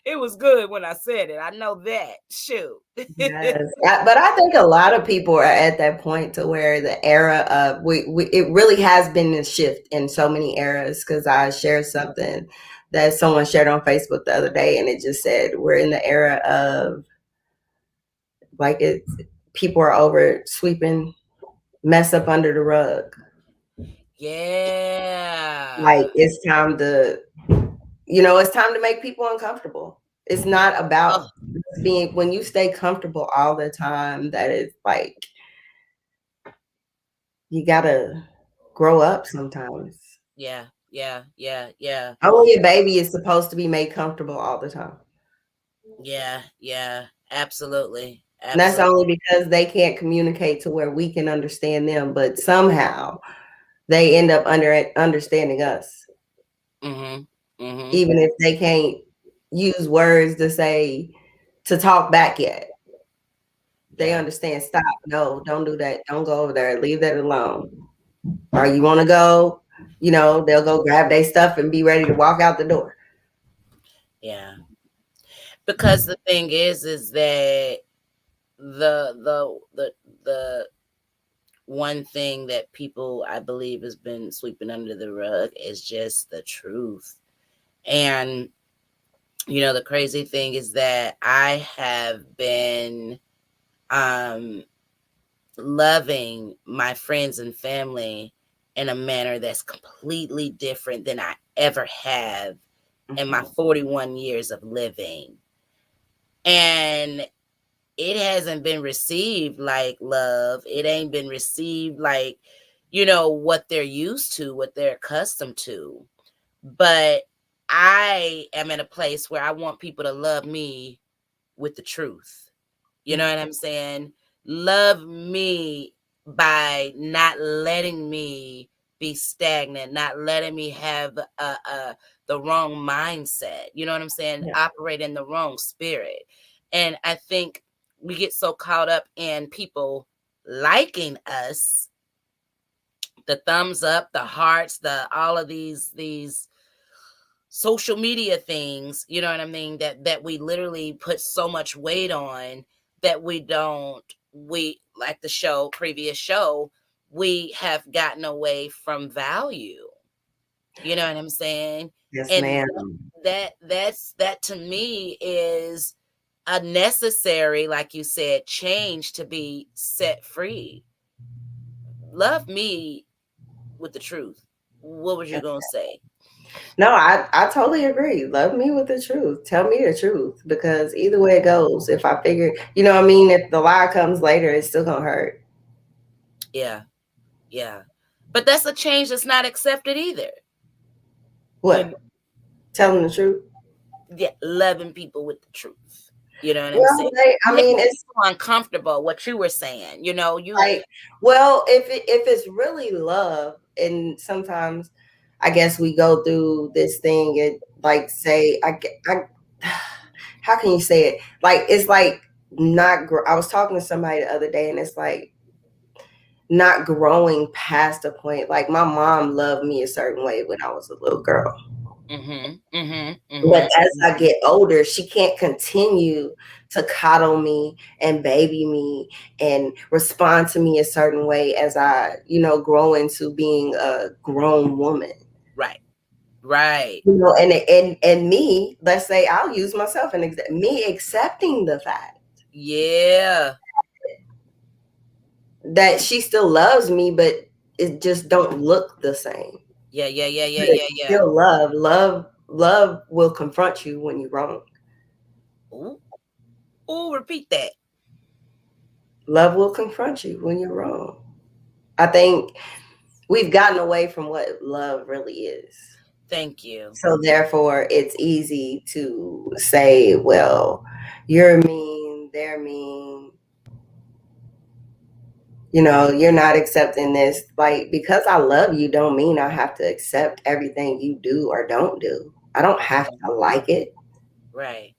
It was good when I said it. I know that. Shoot. Yes. But I think a lot of people are at that point to where the era of it really has been a shift in so many eras, because I shared something that someone shared on Facebook the other day, and it just said we're in the era of, like, people are over sweeping mess up under the rug. Yeah. Like, it's time to make people uncomfortable. It's not about being, when you stay comfortable all the time, that is like, you gotta grow up sometimes. Yeah. Only a baby is supposed to be made comfortable all the time. Yeah. Absolutely. And that's only because they can't communicate to where we can understand them, but somehow they end up understanding us. Mm-hmm. Even if they can't use words to talk back yet. They understand, stop, no, don't do that, don't go over there, leave that alone. Or you want to go, they'll go grab their stuff and be ready to walk out the door. Yeah. Because the thing is that the one thing that people, I believe, has been sweeping under the rug is just the truth. And the crazy thing is that I have been loving my friends and family in a manner that's completely different than I ever have in my 41 years of living. And it hasn't been received like love. It ain't been received like, what they're used to, what they're accustomed to. But I am in a place where I want people to love me with the truth. You know what I'm saying? Love me by not letting me be stagnant, not letting me have the wrong mindset. You know what I'm saying? Yeah. Operate in the wrong spirit. And I think we get so caught up in people liking us, the thumbs up, the hearts, all of these social media things, you know what I mean, that we literally put so much weight on that we like the previous show, we have gotten away from value. You know what I'm saying? Yes, And ma'am. that to me is a necessary, like you said, change to be set free. Love me with the truth, what was you gonna say? No, I totally agree. Love me with the truth. Tell me the truth, because either way it goes, if I figure, you know what I mean, if the lie comes later, it's still gonna hurt. Yeah. Yeah. But that's a change that's not accepted either. What? Telling the truth? Yeah, loving people with the truth. You know what I'm Well, saying? I mean, it's uncomfortable. What you were saying, you know, like, well, if it's really love, and sometimes I guess we go through this thing and like say, I how can you say it? Like, it's like not. I was talking to somebody the other day, and it's like not growing past a point. Like my mom loved me a certain way when I was a little girl. But as I get older, she can't continue to coddle me and baby me and respond to me a certain way as I, grow into being a grown woman. Right. You know, and me, let's say I'll use myself and me accepting the fact. Yeah. That she still loves me, but it just don't look the same. Yeah. Still love will confront you when you're wrong. Ooh, repeat that. Love will confront you when you're wrong. I think we've gotten away from what love really is. Thank you. So therefore, it's easy to say, well, you're mean, they're mean. You know, you're not accepting this. Like, because I love you don't mean I have to accept everything you do or don't do. I don't have to like it. Right.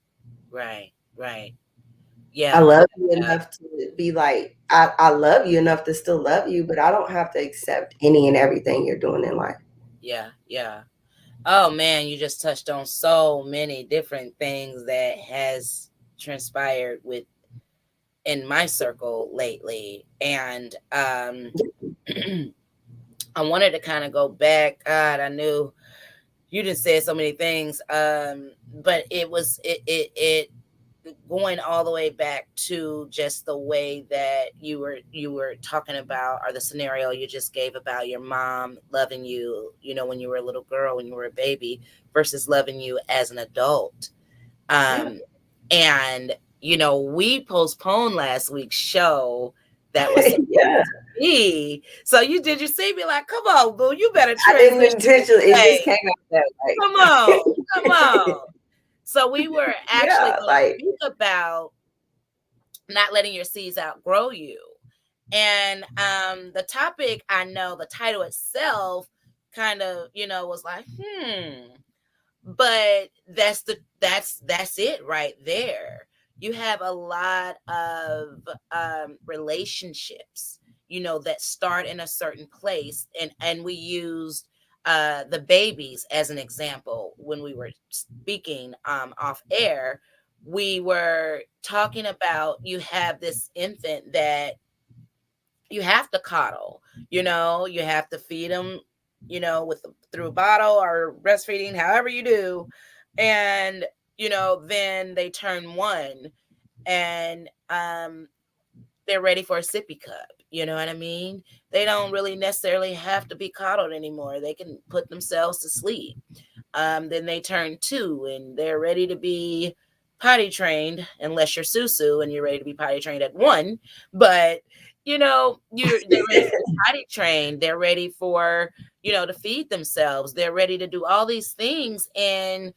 Yeah. I love you enough to be like, I love you enough to still love you, but I don't have to accept any and everything you're doing in life. Yeah. Oh man, you just touched on so many different things that has transpired in my circle lately. And I wanted to kind of go back. God, I knew you just said so many things. But it was it going all the way back to just the way that you were talking about, or the scenario you just gave about your mom loving you, when you were a little girl, when you were a baby, versus loving you as an adult. And we postponed last week's show that was supposed to be. So did you see me like, come on, boo, you better transition. I didn't intentionally, it just came out that way. Come on. So we were actually going to speak about not letting your seeds outgrow you. And the topic, I know the title itself kind of, was like, but that's it right there. You have a lot of relationships, that start in a certain place. And we used the babies as an example when we were speaking off air. We were talking about, you have this infant that you have to coddle, you have to feed them, through a bottle or breastfeeding, however you do. And, then they turn 1 and they're ready for a sippy cup. You know what I mean? They don't really necessarily have to be coddled anymore. They can put themselves to sleep. Then they turn 2 and they're ready to be potty trained, unless you're Susu and you're ready to be potty trained at 1. But they're ready for potty trained. They're ready for, to feed themselves. They're ready to do all these things. And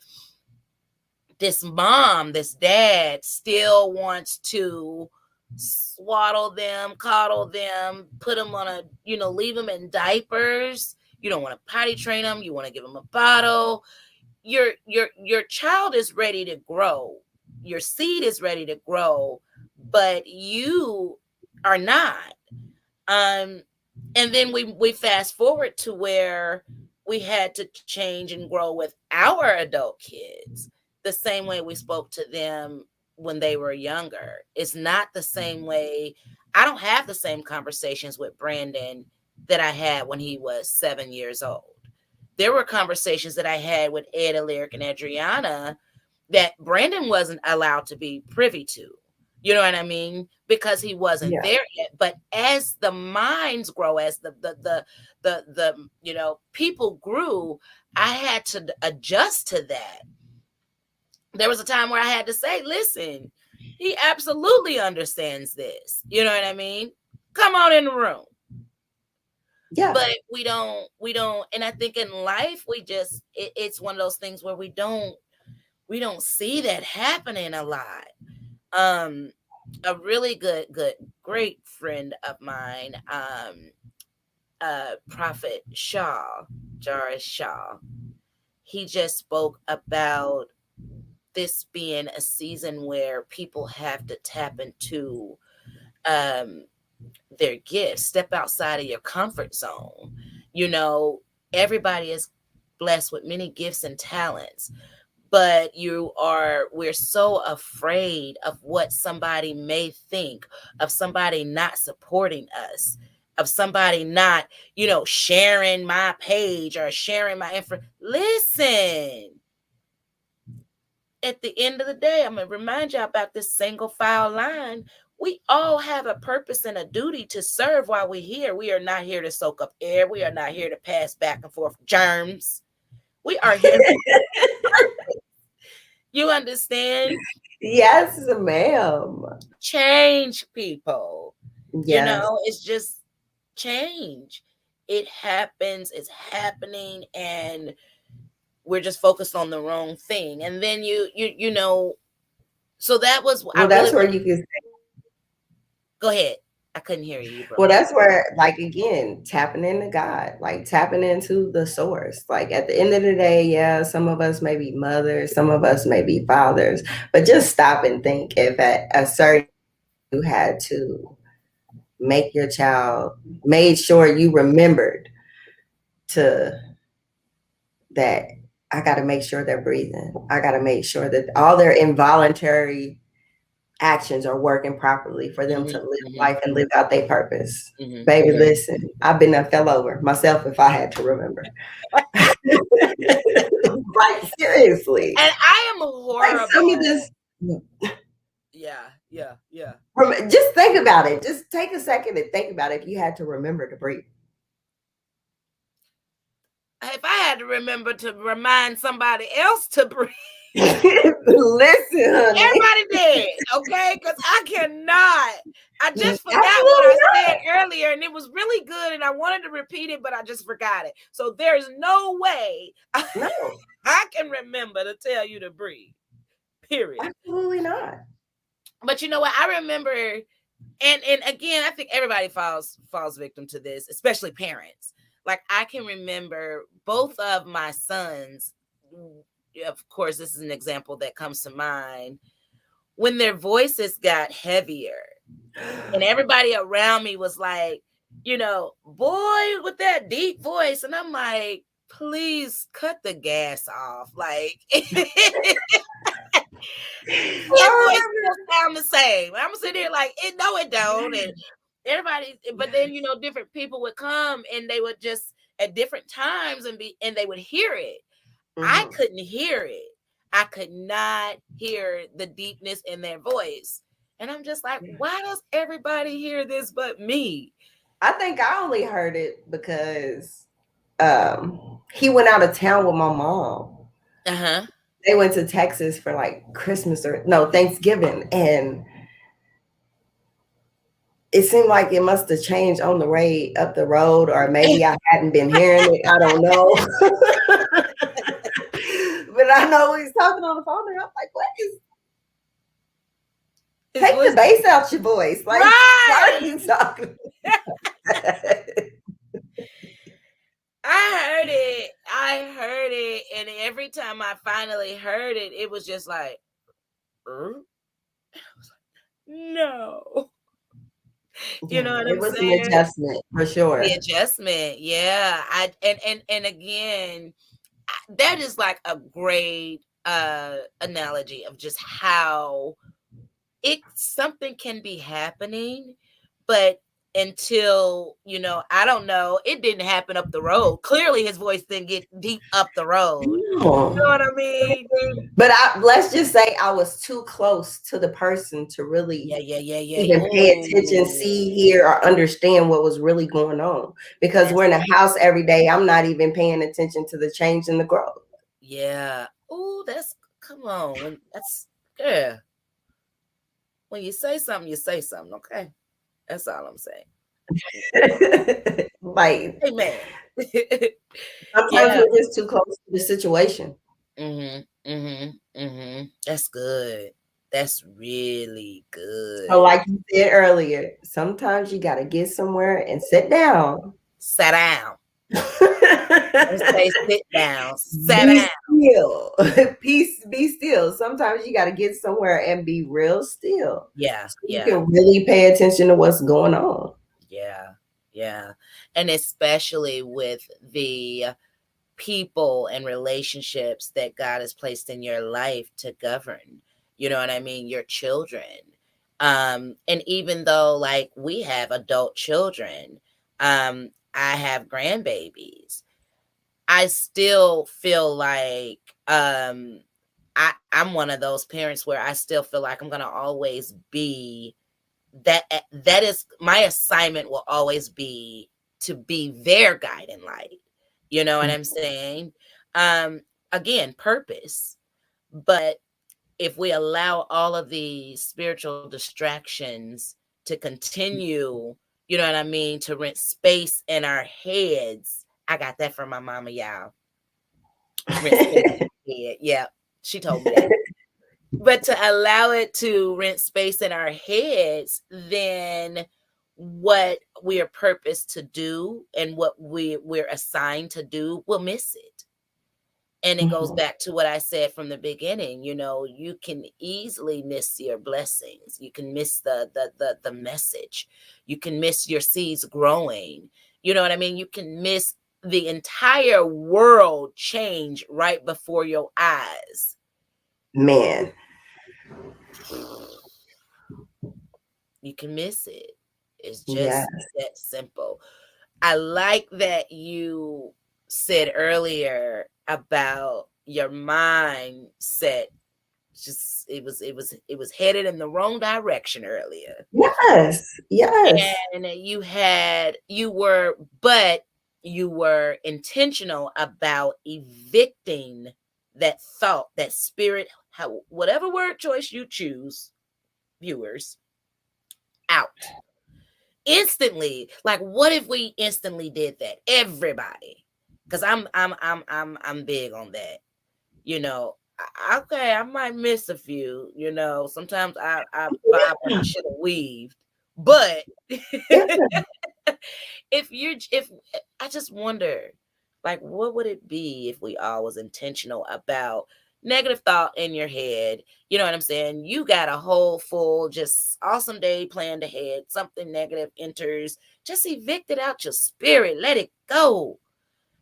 this mom, this dad still wants to swaddle them, coddle them, put them on leave them in diapers. You don't want to potty train them. You want to give them a bottle. Your child is ready to grow. Your seed is ready to grow, but you are not. And then we fast forward to where we had to change and grow with our adult kids the same way we spoke to them when they were younger. It's not the same way. I don't have the same conversations with Brandon that I had when he was 7 years old. There were conversations that I had with Ed, Alaric, and Adriana that Brandon wasn't allowed to be privy to. You know what I mean? Because he wasn't there yet. But as the minds grow, as the people grew, I had to adjust to that. There was a time where I had to say, listen, he absolutely understands this. You know what I mean? Come on in the room. Yeah. But we don't, and I think in life, it's one of those things where we don't see that happening a lot. A really great friend of mine, Prophet Jairus Shaw, he just spoke about this being a season where people have to tap into their gifts, step outside of your comfort zone. You know, everybody is blessed with many gifts and talents, but we're so afraid of what somebody may think, of somebody not supporting us, of somebody not, sharing my page or sharing my info. Listen, at the end of the day, I'm going to remind you about this single file line. We all have a purpose and a duty to serve while we're here. We are not here to soak up air. We are not here to pass back and forth germs. We are here. You understand? Yes, ma'am. Change people. Yes. It's just change. It happens. It's happening. And we're just focused on the wrong thing. And then so that was, well, that's where you can say, go ahead. I couldn't hear you, bro. Well, that's where, like, again, tapping into God, like tapping into the source. Like at the end of the day, yeah, some of us may be mothers, some of us may be fathers, but just stop and think if at a certain you had to make your child, made sure you remembered that I got to make sure they're breathing. I got to make sure that all their involuntary actions are working properly for them to live life and live out their purpose. Baby, listen, I've been there, fell over myself if I had to remember. Like, seriously. And I am horrible. Like some of this. Yeah. Just think about it. Just take a second and think about it if you had to remember to breathe. If I had to remember to remind somebody else to breathe. Listen, honey. Everybody did, okay? Because I cannot. I just forgot what I said earlier, and it was really good, and I wanted to repeat it, but I just forgot it. So there's no way I can remember to tell you to breathe. Period. Absolutely not. But you know what? I remember, and again, I think everybody falls victim to this, especially parents. Like, I can remember both of my sons. Of course, this is an example that comes to mind, when their voices got heavier and everybody around me was like, boy with that deep voice. And I'm like, please cut the gas off. Like, his voice still sound the same. I'm sitting here like, it don't. And everybody, but then, different people would come and they would just at different times and they would hear it. I couldn't hear it. I could not hear the deepness in their voice. And I'm just like, why does everybody hear this but me? I think I only heard it because he went out of town with my mom. Uh-huh. They went to Texas for like Christmas Thanksgiving. And it seemed like it must have changed on the way up the road, or maybe I hadn't been hearing it. I don't know. But I know he's talking on the phone, and I'm like, what is? Take the bass out your voice. Like, why are you talking? I heard it. And every time I finally heard it, it was just like, I was like, no. You know what I'm saying? It was an adjustment for sure. The adjustment, yeah. And again, that is like a great analogy of just how something can be happening, but until, I don't know, it didn't happen up the road. Clearly his voice didn't get deep up the road. You know what I mean? But let's just say I was too close to the person to really even pay attention, see, hear, or understand what was really going on. Because we're in a house every day. I'm not even paying attention to the change in the growth. Yeah. Oh, come on. When you say something, you say something, okay? That's all I'm saying. Like, amen. Sometimes we're just too close to the situation. That's good. That's really good. So like you said earlier, sometimes you got to get somewhere and sit down. Sit down. Don't say sit down. Sit down. Still. Be still. Sometimes you got to get somewhere and be real still. Yeah. So you can really pay attention to what's going on. Yeah. And especially with the people and relationships that God has placed in your life to govern, you know what I mean? Your children. And even though like we have adult children, I have grandbabies, I still feel like I'm one of those parents where I still feel like I'm going to always be that is my assignment, will always be to be their guiding light. You know what I'm saying? Again, purpose. But if we allow all of the spiritual distractions to continue, you know what I mean, to rent space in our heads. I got that from my mama, y'all. Rent space in my head. Yeah, she told me that. But to allow it to rent space in our heads, then what we are purposed to do and what we're assigned to do, we'll miss it. And it goes back to what I said from the beginning. You can easily miss your blessings. You can miss the message. You can miss your seeds growing. You know what I mean? You can miss the entire world change right before your eyes. Man. You can miss it. It's just that simple. I like that you said earlier about your mindset. Just it was headed in the wrong direction earlier. Yes. And you were intentional about evicting that thought, that spirit, whatever word choice you choose, viewers, out instantly. Like, what if we instantly did that, everybody? Because I'm big on that. Okay, I might miss a few. Sometimes I bob when I should have weaved, but if I just wonder, like, what would it be if we all was intentional about negative thought in your head? You know what I'm saying? You got a whole full, just awesome day planned ahead. Something negative enters, just evict it out your spirit. Let it go.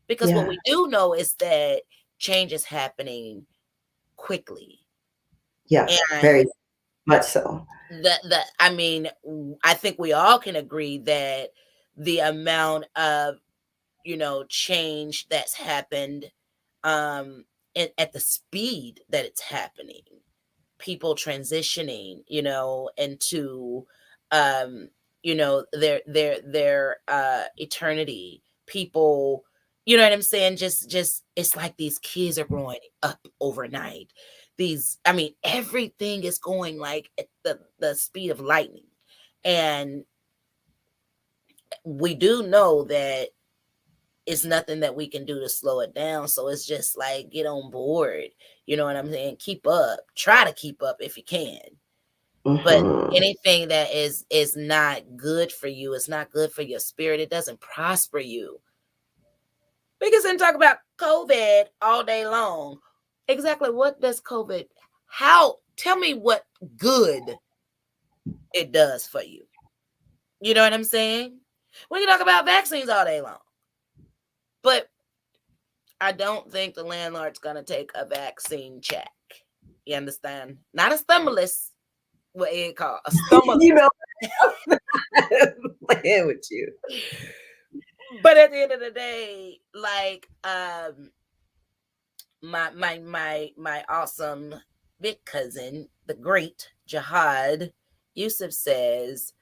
Because what we do know is that change is happening quickly. Yeah, very much so. I think we all can agree that the amount of change that's happened at the speed that it's happening, people transitioning into their eternity, people, you know what I'm saying, just it's like these kids are growing up overnight. Everything is going like at the speed of lightning, and we do know that it's nothing that we can do to slow it down. So it's just like, get on board. You know what I'm saying? Keep up. Try to keep up if you can. But anything that is not good for you, it's not good for your spirit. It doesn't prosper you. We can sit and talk about COVID all day long. Exactly what does COVID, tell me what good it does for you. You know what I'm saying? We can talk about vaccines all day long. But I don't think the landlord's going to take a vaccine check. You understand? Not a stimulus. What it called? A stimulus. Playing with you. But at the end of the day, like my awesome big cousin, the great Jihad Yusuf says,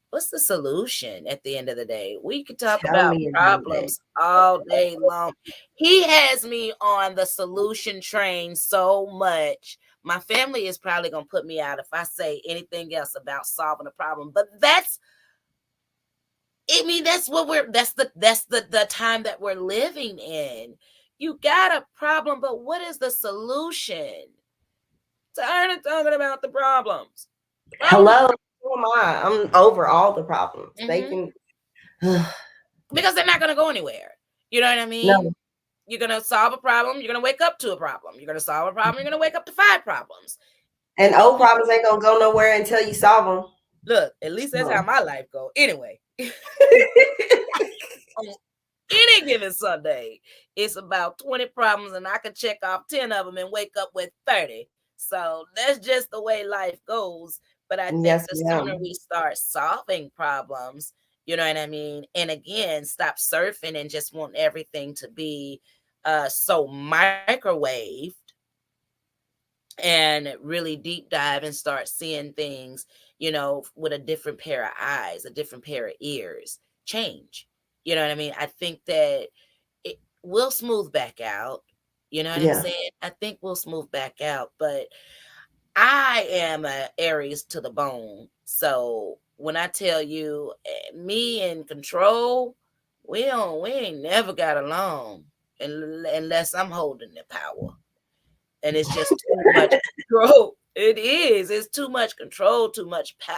what's the solution at the end of the day? We could talk Tell about me about it. problems all day long. He has me on the solution train so much. My family is probably going to put me out if I say anything else about solving a problem. But that's the time that we're living in. You got a problem, but what is the solution? Tired of talking about the problems. Hello, who am I? I'm over all the problems. They can because they're not going to go anywhere. You know what I mean? no. You're going to solve a problem. You're going to wake up to a problem. You're going to solve a problem. You're going to wake up to 5 problems. And old problems ain't gonna go nowhere until you solve them. Look, at least that's how my life goes. Anyway, on any given Sunday, it's about 20 problems, and I can check off 10 of them and wake up with 30. So that's just the way life goes. But I think the sooner we start solving problems, you know what I mean? And again, stop surfing and just want everything to be so microwaved, and really deep dive and start seeing things, you know, with a different pair of eyes, a different pair of ears, change. You know what I mean? I think that it will smooth back out. You know what I'm saying? I think we'll smooth back out, but I am a Aries to the bone. So when I tell you me in control, we ain't never got along unless I'm holding the power. And it's just too much control. It is. It's too much control, too much power.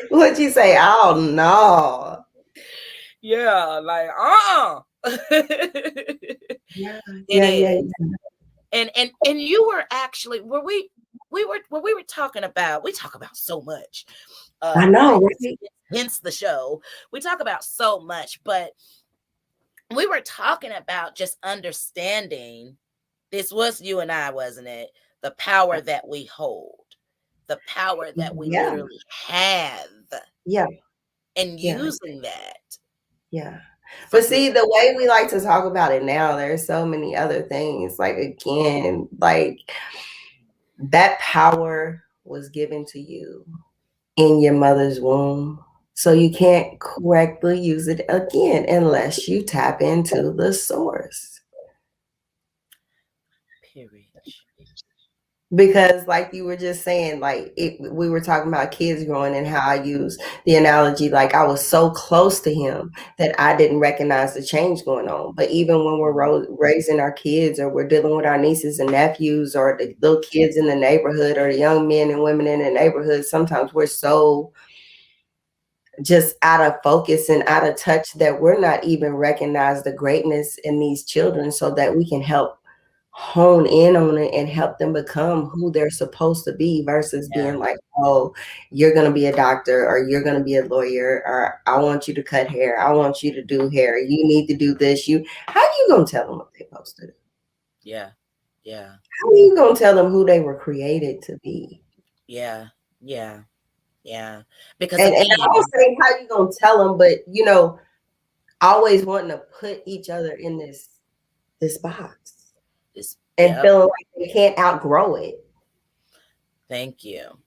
What'd you say? Oh no. Yeah, like Yeah. And you were actually we were talking about, we talk about so much. I know. Hence the show. We talk about so much, but we were talking about just understanding, this was you and I, wasn't it? The power that we hold, the power that we literally have. Yeah. And using that. Yeah. But see, the way we like to talk about it now, there's so many other things. Like, again, like that power was given to you in your mother's womb. So you can't correctly use it again unless you tap into the source. Period. Because like you were just saying, like we were talking about kids growing, and how I use the analogy, like I was so close to him that I didn't recognize the change going on. But even when we're raising our kids, or we're dealing with our nieces and nephews, or the little kids in the neighborhood, or the young men and women in the neighborhood, sometimes we're so just out of focus and out of touch that we're not even recognize the greatness in these children, so that we can help hone in on it and help them become who they're supposed to be, versus being like, oh, you're going to be a doctor, or you're going to be a lawyer, or I want you to cut hair, I want you to do hair, you need to do this. How are you going to tell them what they're supposed to do? Yeah. How are you going to tell them who they were created to be? Yeah. Because and I don't say how you going to tell them, but you know, always wanting to put each other in this box. And feeling like they can't outgrow it. Thank you.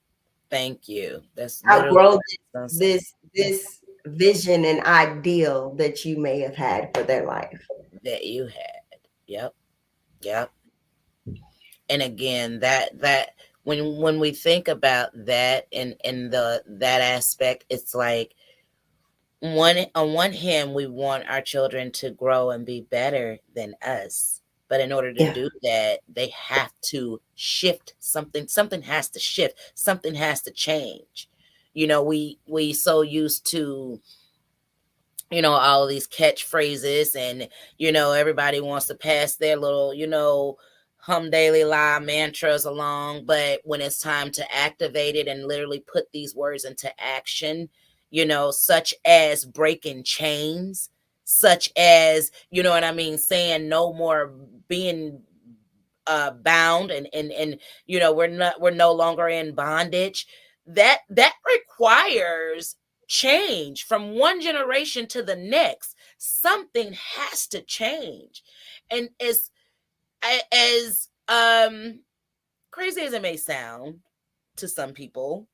That's outgrow this vision and ideal that you may have had for their life. That you had. Yep. And again, that when we think about that in that aspect, it's like on one hand, we want our children to grow and be better than us. But in order to do that, they have to shift something. Something has to shift. Something has to change. You know, we so used to, you know, all of these catchphrases, and, you know, everybody wants to pass their little, you know, hum daily lie mantras along. But when it's time to activate it and literally put these words into action, you know, such as breaking chains, such as, you know what I mean, saying no more being bound and we're no longer in bondage. That requires change from one generation to the next. Something has to change. And as crazy as it may sound to some people,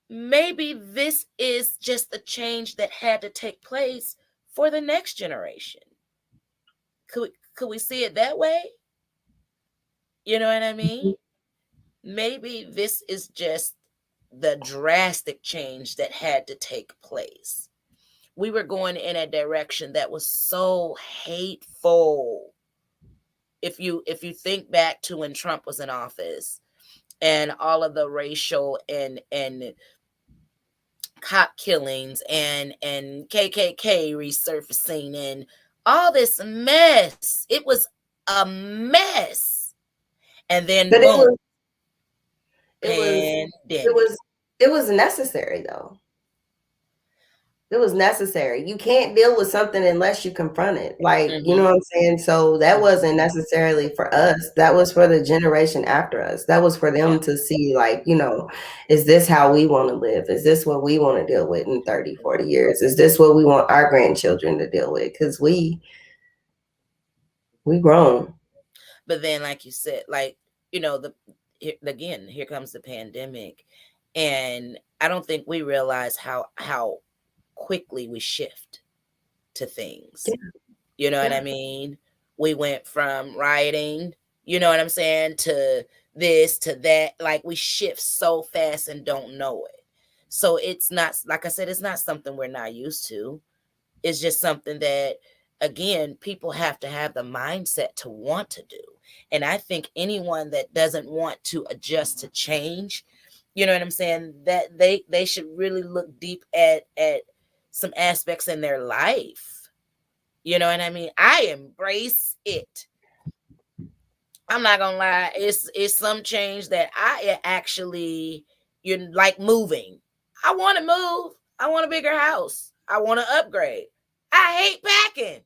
maybe this is just a change that had to take place for the next generation. Could we see it that way? You know what I mean? Maybe this is just the drastic change that had to take place. We were going in a direction that was so hateful. If you think back to when Trump was in office and all of the racial and cop killings and KKK resurfacing and all this mess, it was a mess. And then But boom, it pandemic. was necessary though. It was necessary. You can't deal with something unless you confront it. Like, you know what I'm saying? So that wasn't necessarily for us. That was for the generation after us. That was for them to see, like, is this how we want to live? Is this what we want to deal with in 30, 40 years? Is this what we want our grandchildren to deal with? Because we grown. But then, like you said, like, again, here comes the pandemic. And I don't think we realize how quickly we shift to things. Yeah. You know what I mean? We went from rioting, you know what I'm saying, to this, to that. Like, we shift so fast and don't know it. So it's not, like I said, it's not something we're not used to. It's just something that, again, people have to have the mindset to want to do. And I think anyone that doesn't want to adjust to change, you know what I'm saying, that they should really look deep at some aspects in their life. You know what I mean? I embrace it. I'm not gonna lie. It's some change that I actually, like moving. I want to move. I want a bigger house. I want to upgrade. I hate packing.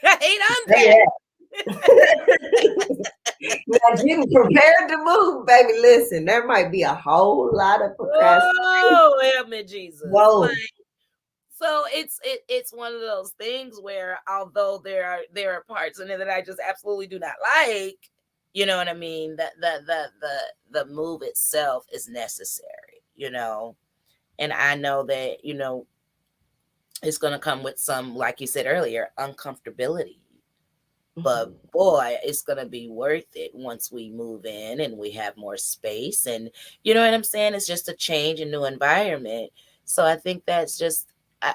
I hate unpacking. Now, getting prepared to move, baby. Listen, there might be a whole lot of procrastination. Oh, help me, Jesus! Whoa. Like, so it's one of those things where, although there are parts in it that I just absolutely do not like, you know what I mean, that the move itself is necessary, and I know that it's going to come with some, like you said earlier, uncomfortability. But boy, it's going to be worth it once we move in and we have more space. And you know what I'm saying? It's just a change, a new environment. So I think that's just,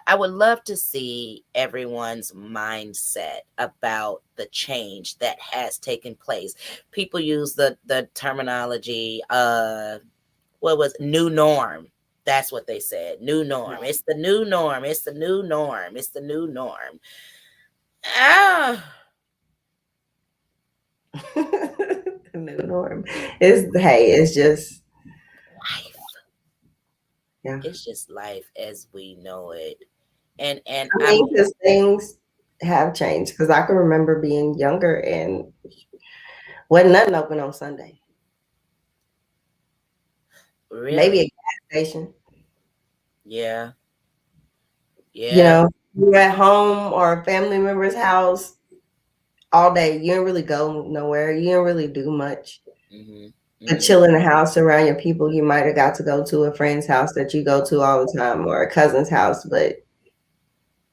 I would love to see everyone's mindset about the change that has taken place. People use the terminology, what was new norm? That's what they said. New norm. It's the new norm. It's the new norm. It's the new norm. New norm. It's just life. Yeah. It's just life as we know it. And I mean, because things have changed. Because I can remember being younger and wasn't nothing open on Sunday. Really? Maybe a gas station. Yeah. You're at home or a family member's house all day. You don't really go nowhere. You don't really do much. But chill in the house around your people. You might have got to go to a friend's house that you go to all the time, or a cousin's house, but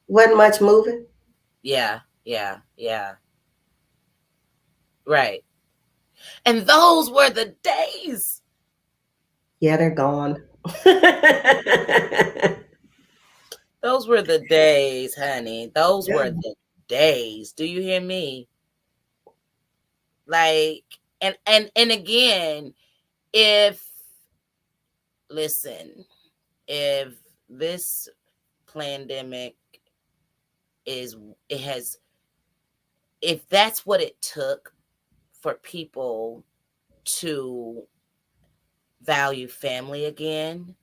wasn't much moving. Yeah. Right. And those were the days. Yeah, they're gone. Those were the days, honey. Those were the days. Do you hear me? Like, and again, if this pandemic if that's what it took for people to value family again,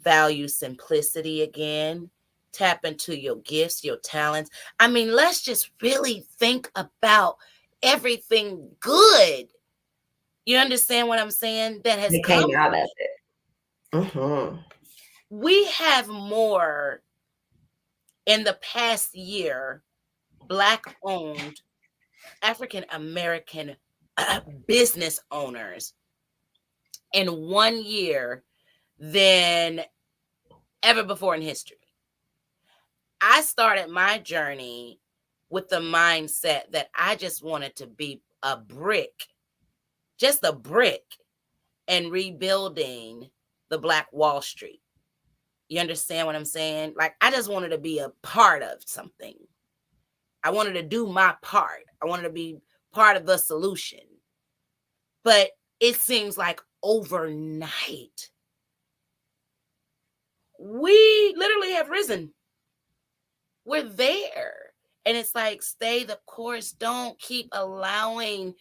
value simplicity again, tap into your gifts, your talents. I mean, let's just really think about everything good. You understand what I'm saying? That has came come out of it. Mm-hmm. We have more in the past year, Black owned African American business owners in 1 year than ever before in history. I started my journey with the mindset that I just wanted to be a brick, just a brick, and rebuilding the Black Wall Street. You understand what I'm saying? Like, I just wanted to be a part of something. I wanted to do my part. I wanted to be part of the solution. But it seems like overnight, we literally have risen. We're there. And it's like, stay the course. Don't keep allowing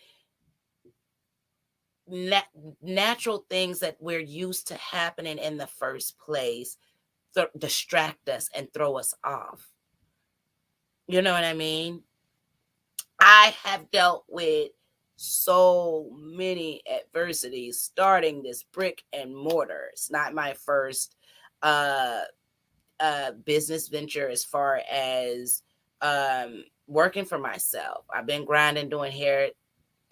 natural things that we're used to happening in the first place distract us and throw us off. You know what I mean? I have dealt with so many adversities starting this brick and mortar. It's not my first business venture as far as working for myself. I've been grinding, doing hair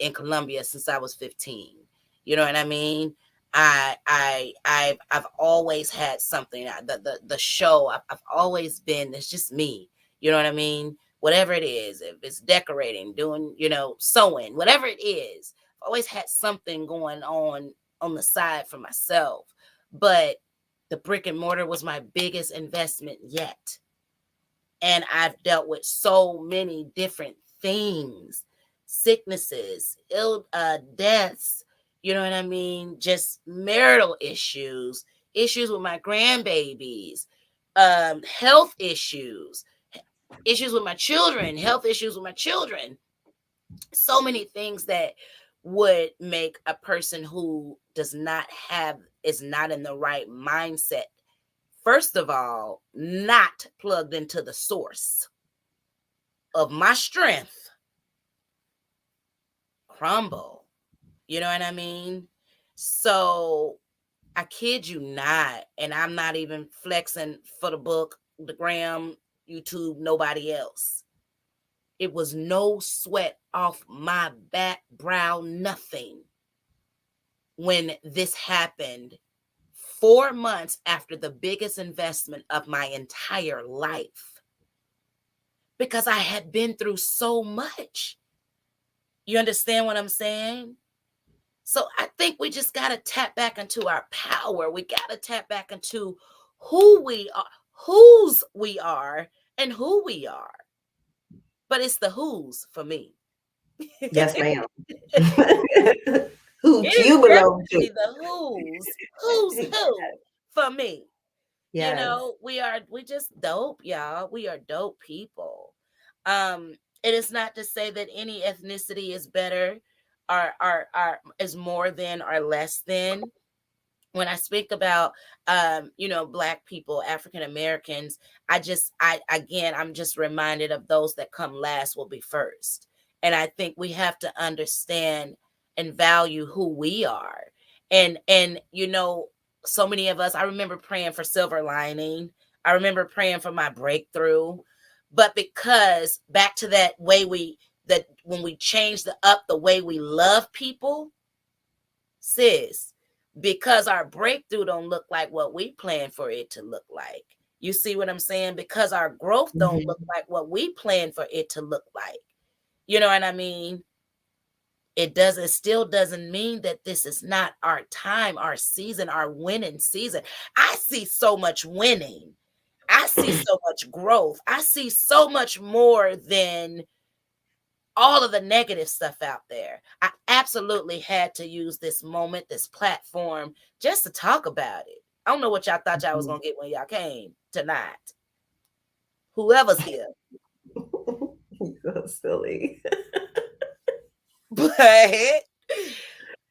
in Colombia since I was 15. You know what I mean? I've always had something. The show I've always been. It's just me. You know what I mean? Whatever it is, if it's decorating, doing, sewing, whatever it is, I've always had something going on the side for myself. But the brick and mortar was my biggest investment yet. And I've dealt with so many different things, sicknesses, deaths, you know what I mean? Just marital issues with my grandbabies, health issues with my children, health issues with my children. So many things that would make a person who is not in the right mindset, first of all, not plugged into the source of my strength, crumble. You know what I mean? So I kid you not, and I'm not even flexing for the book, the gram, YouTube, nobody else. It was no sweat off my back, brow, nothing. When this happened 4 months after the biggest investment of my entire life, because I had been through so much. You understand what I'm saying? So I think we just got to tap back into our power. We got to tap back into who we are, whose we are, and who we are. But it's the who's for me. Yes, ma'am. Who It you is belong to. the who's who for me. Yes. We just dope, y'all. We are dope people. It is not to say that any ethnicity is better or is more than or less than. When I speak about Black people, African Americans, I'm just reminded of those that come last will be first. And I think we have to understand and value who we are. And so many of us, I remember praying for silver lining. I remember praying for my breakthrough. But because back to that way when we change the way we love people, sis, because our breakthrough don't look like what we plan for it to look like. You see what I'm saying? Because our growth don't look like what we plan for it to look like. You know what I mean? It still doesn't mean that this is not our time, our season, our winning season. I see so much winning. I see so much growth. I see so much more than all of the negative stuff out there. I absolutely had to use this moment, this platform, just to talk about it. I don't know what y'all thought y'all was going to get when y'all came tonight. Whoever's here. You're silly. But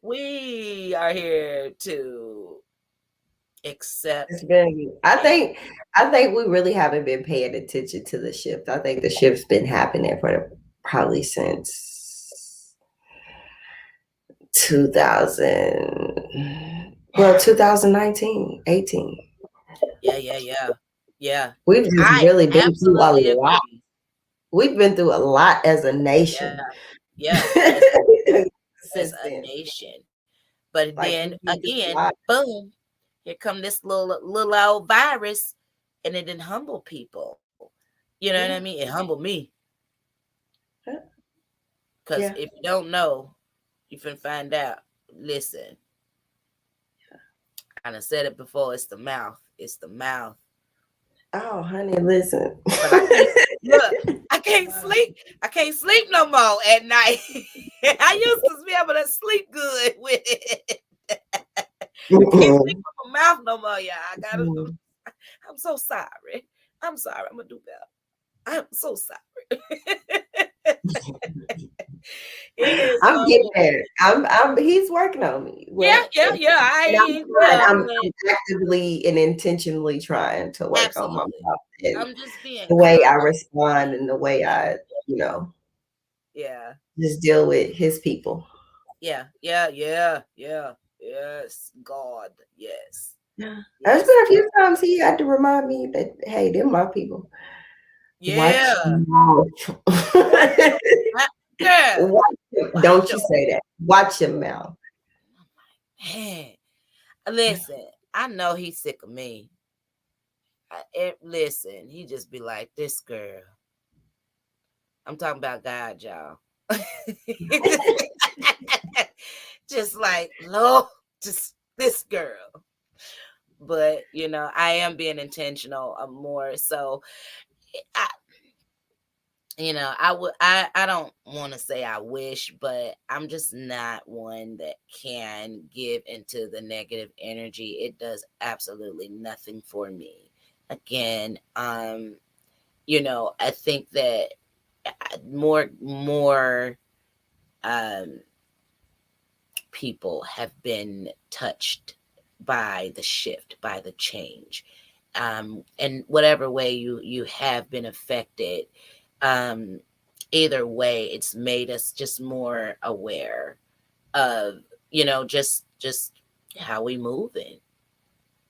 we are here to accept. I think we really haven't been paying attention to the shift. I think the shift's been happening for probably since 2019, 18. Yeah. We've just I really been through a absolutely lot. agree. We've been through a lot as a Yeah. nation. Yeah. As Since a then. nation. But Like then we've been through a again, lot. boom, here come this little old virus, and it didn't humble people. You know what I Yeah. mean? It humbled me. Yeah. Because Yeah. if you don't know, you can find out. Listen, I done said it before. It's the mouth. It's the mouth. Oh, honey, listen. But I can't look. I can't sleep. I can't sleep no more at night. I used to be able to sleep good with it. Can't sleep with my mouth no more, y'all. I'm so sorry. I'm sorry. I'm gonna do better. I'm so sorry. It is I'm getting there. He's working on me. yeah. And I'm I trying. well, I'm actively and intentionally trying to work on my absolutely. mouth and I'm just being the way I conscious. respond and the way I, you know, Yeah. just deal with his people. Yeah. Yes, God. Yes. Yeah. There's Yes. been a few times he had to remind me that, hey, they're my people. Watch Yeah. your mouth. Watch your girl. Watch Don't your you say that. Watch your mouth. man. Listen, I know he's sick of me. Listen, he just be like, this girl. I'm talking about God, y'all. Just like, Lord, just this girl. But I am being intentional more. So I, I don't want to say I wish, but I'm just not one that can give into the negative energy. It does absolutely nothing for me. Again, I think that more um people have been touched by the shift, by the change. And whatever way you have been affected, um, either way, it's made us just more aware of, just how we moving.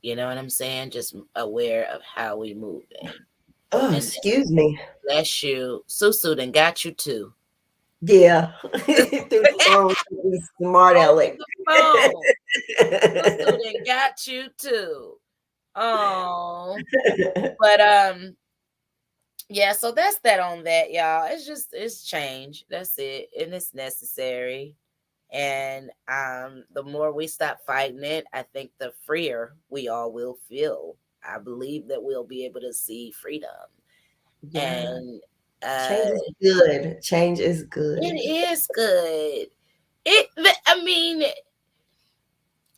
You know what I'm saying? Just aware of how we moving. Oh, And excuse me. bless you, Susu done got you too. Yeah. Through the phone, smart Over Alex. the phone. Susu done got you too. Oh, but yeah, so that's that on that, y'all. It's change. That's it. And it's necessary. And the more we stop fighting it, I think the freer we all will feel. I believe that we'll be able to see freedom. Yeah. And Change is good. Change is it good. is good. I mean,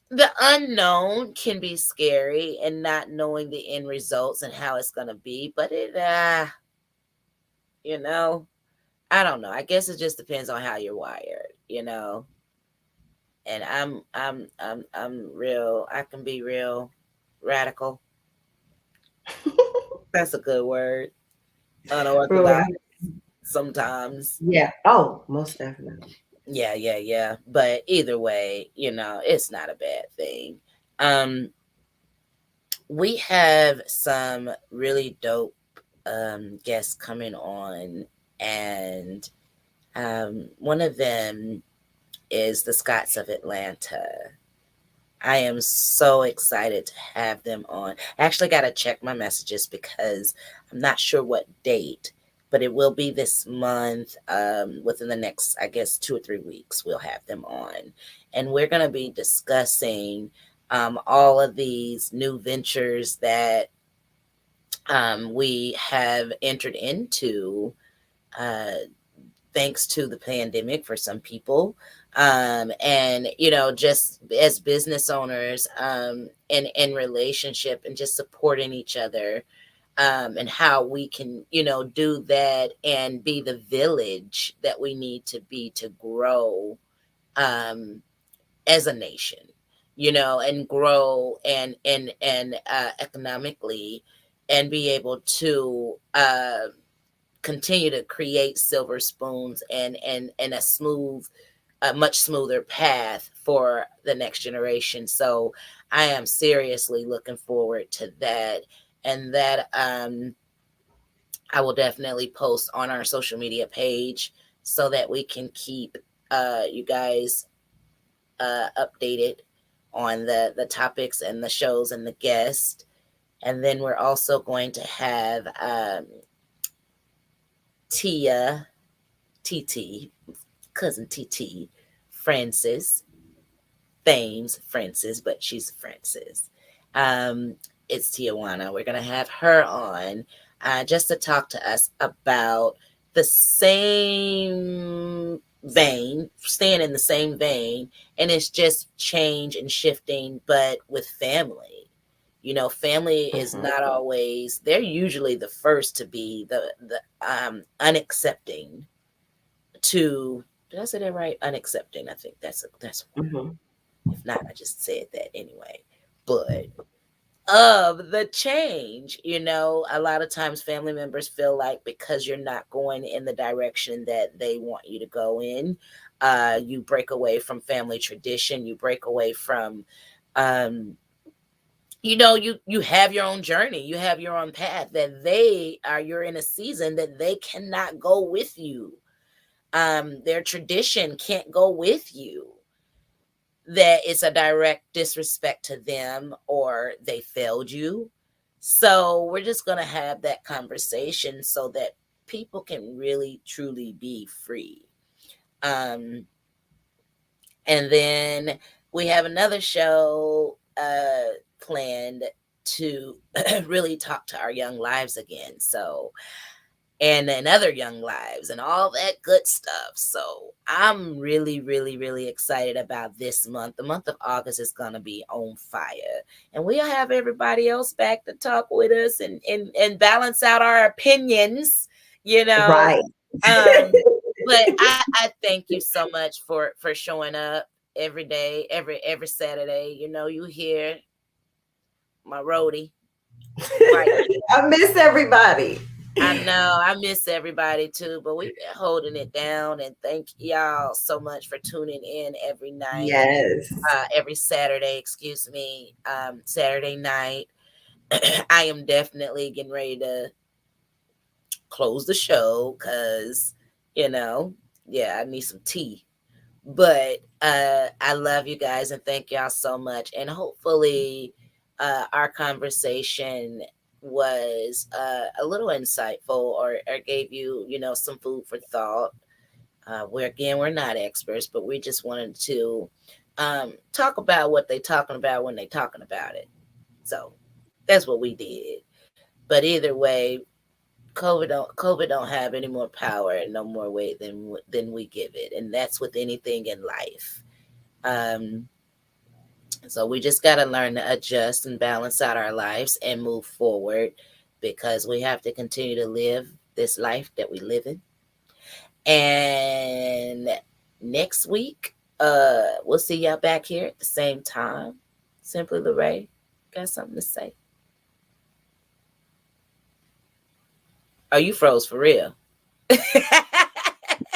the unknown can be scary and not knowing the end results and how it's going to be, but you know, I don't know. I guess it just depends on how you're wired. And I'm real. I can be real radical. That's a good word. Unorthodox sometimes. Yeah. Oh, most definitely. Yeah. But either way, it's not a bad thing. Um, we have some really dope guests coming on, and one of them is the Scots of Atlanta. I am so excited to have them on. I actually got to check my messages because I'm not sure what date, but it will be this month. Within the next, I guess, 2 or 3 weeks, we'll have them on. And we're going to be discussing all of these new ventures that we have entered into. Uh, Thanks to the pandemic for some people, and just as business owners, in relationship and just supporting each other, and how we can do that and be the village that we need to be to grow, um, as a nation, and grow and economically, and be able to continue to create silver spoons and a smooth a much smoother path for the next generation. So I am seriously looking forward to that. And that I will definitely post on our social media page so that we can keep you guys updated on the topics and the shows and the guests. And then we're also going to have Tia, TT, cousin TT, Francis, Thames, Francis, but she's Francis. It's Tijuana. We're going to have her on just to talk to us about the same vein, staying in the same vein, and it's just change and shifting, but with family. You know, family is not always, they're usually the first to be the unaccepting to, did I say that right? Unaccepting. I think that's if not, I just said that anyway. But of the change, you know, a lot of times family members feel like because you're not going in the direction that they want you to go in, you break away from family tradition, you break away from you know, you have your own journey, you have your own path that you're in a season that they cannot go with you. Their tradition can't go with you, that it's a direct disrespect to them or they failed you. So we're just going to have that conversation so that people can really truly be free. And then we have another show planned to really talk to our young lives again. So and other young lives and all that good stuff. So I'm really, really, really excited about this month. The month of August is going to be on fire. And we'll have everybody else back to talk with us and balance out our opinions, you know. Right. But I thank you so much for showing up every day, every Saturday. You know, you hear my roadie. Right. I miss everybody. I know I miss everybody too, but we've been holding it down. And thank y'all so much for tuning in every night. Yes. Every Saturday, excuse me, Saturday night. I am definitely getting ready to close the show because, you know, yeah, I need some tea. But I love you guys and thank y'all so much. And hopefully our conversation was a little insightful or gave you, you know, some food for thought. We're not experts, but we just wanted to talk about what they're talking about when they're talking about it. So that's what we did. But either way, COVID don't have any more power and no more weight than we give it, and that's with anything in life. So we just got to learn to adjust and balance out our lives and move forward because we have to continue to live this life that we live in. And next week, we'll see y'all back here at the same time. Simply Lorraine, got something to say? Oh, you froze for real.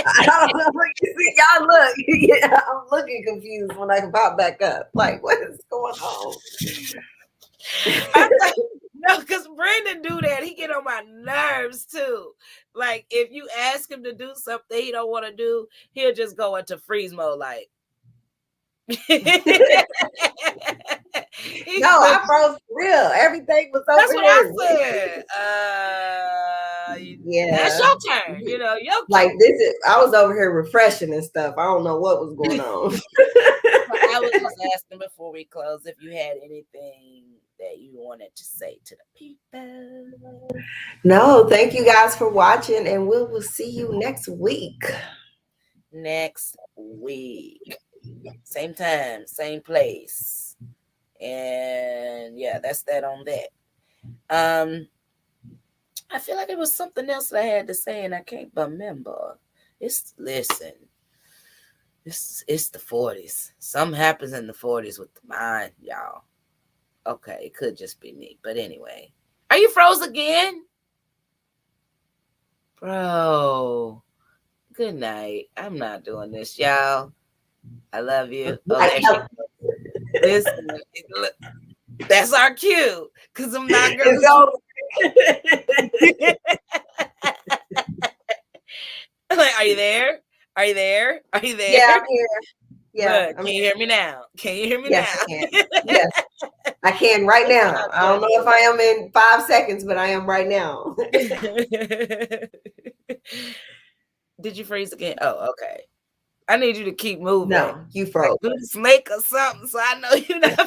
I don't know. See, y'all look. Yeah, I'm looking confused when I pop back up. Like, what is going on? No, because Brandon do that. He get on my nerves too. Like if you ask him to do something he don't want to do, he'll just go into freeze mode. Like, No, I froze for real. Everything was over. That's what here. I said. Yeah, that's your turn. You know, like this is. I was over here refreshing and stuff. I don't know what was going on. I was just asking before we close if you had anything that you wanted to say to the people. No, thank you guys for watching, and we will see you next week. Next week, same time, same place, and yeah, that's that on that. I feel like it was something else that I had to say, and I can't remember. It's the 40s. Something happens in the 40s with the mind, y'all. Okay, it could just be me, but anyway, are you froze again, bro? Good night. I'm not doing this, y'all. I love you. Oh, there she goes. Listen, that's our cue. Because I'm not going to. Like, are you there? Are you there? Are you there? Yeah, I'm here. Yeah. Look, can you hear me now? Can you hear me now? I can. Yes. I can right now. I don't know if I am in 5 seconds, but I am right now. Did you freeze again? Oh, okay. I need you to keep moving. No, you froze. Like, do the snake or something, so I know you're not. No,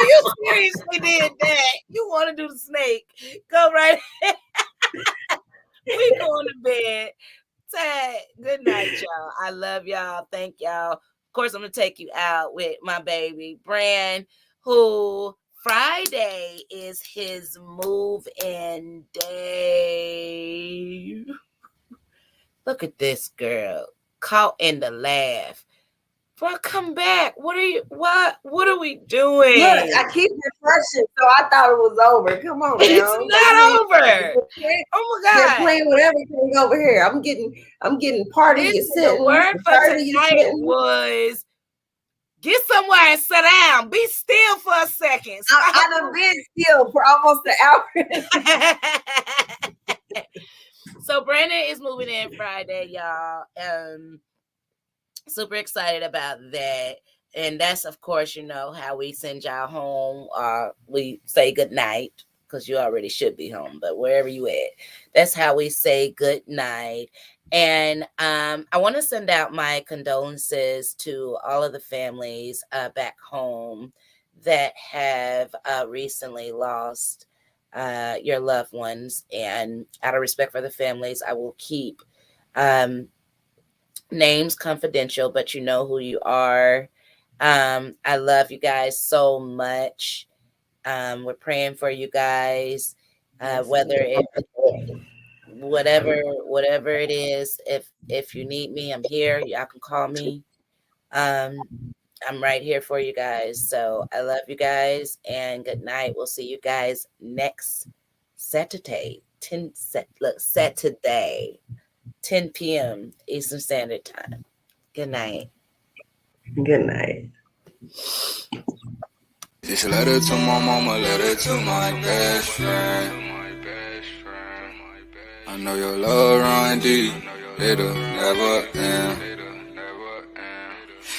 you seriously did that. You want to do the snake? Go right ahead. We going to bed. Tay, good night, y'all. I love y'all. Thank y'all. Of course, I'm going to take you out with my baby, Brand, who Friday is his move-in day. Look at this girl. Caught in the laugh. Bro, come back. What are we doing? Look, I keep refreshing, so I thought it was over. Come on, it's now. Not over. Oh my God. They're playing with everything over here. I'm getting part of your sentence. The word for tonight was get somewhere and sit down. Be still for a second. I done been still for almost an hour. So Brandon is moving in Friday, y'all. Super excited about that. And that's, of course, how we send y'all home. We say good night because you already should be home, but wherever you at, that's how we say good night. And I want to send out my condolences to all of the families back home that have recently lost your loved ones. And out of respect for the families, I will keep names confidential, but you know who you are. I love you guys so much. We're praying for you guys, whatever it is. If you need me, I'm here. Y'all can call me. I'm right here for you guys. So I love you guys and good night. We'll see you guys next Saturday, 10 p.m. Eastern Standard Time. Good night. Good night. This letter to my mama, letter to my best friend. I know your love run deep, it'll never end.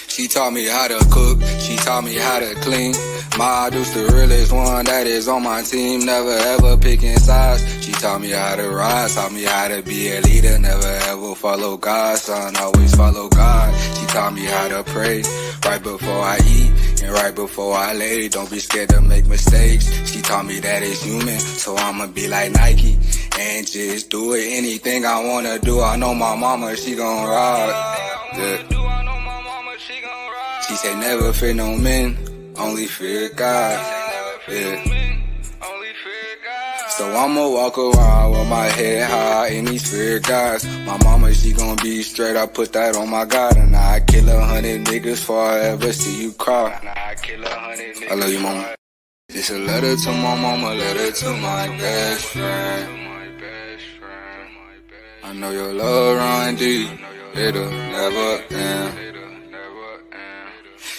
She taught me how to cook, she taught me how to clean. My dude's the realest one that is on my team, never ever picking sides. She taught me how to rise, taught me how to be a leader, never ever follow God, son, always follow God. She taught me how to pray, right before I eat and right before I lay. Don't be scared to make mistakes. She taught me that it's human, so I'ma be like Nike and just do it. Anything I wanna do, I know my mama, she gon' ride. Yeah. She say never fear no men, only fear God. Yeah. So I'ma walk around with my head high in these fear guys. My mama, she gon' be straight, I put that on my God. And I kill 100 niggas before I ever see you cry. I love you, mama. It's a letter to my mama, letter to my best friend. I know your love run deep, it'll never end.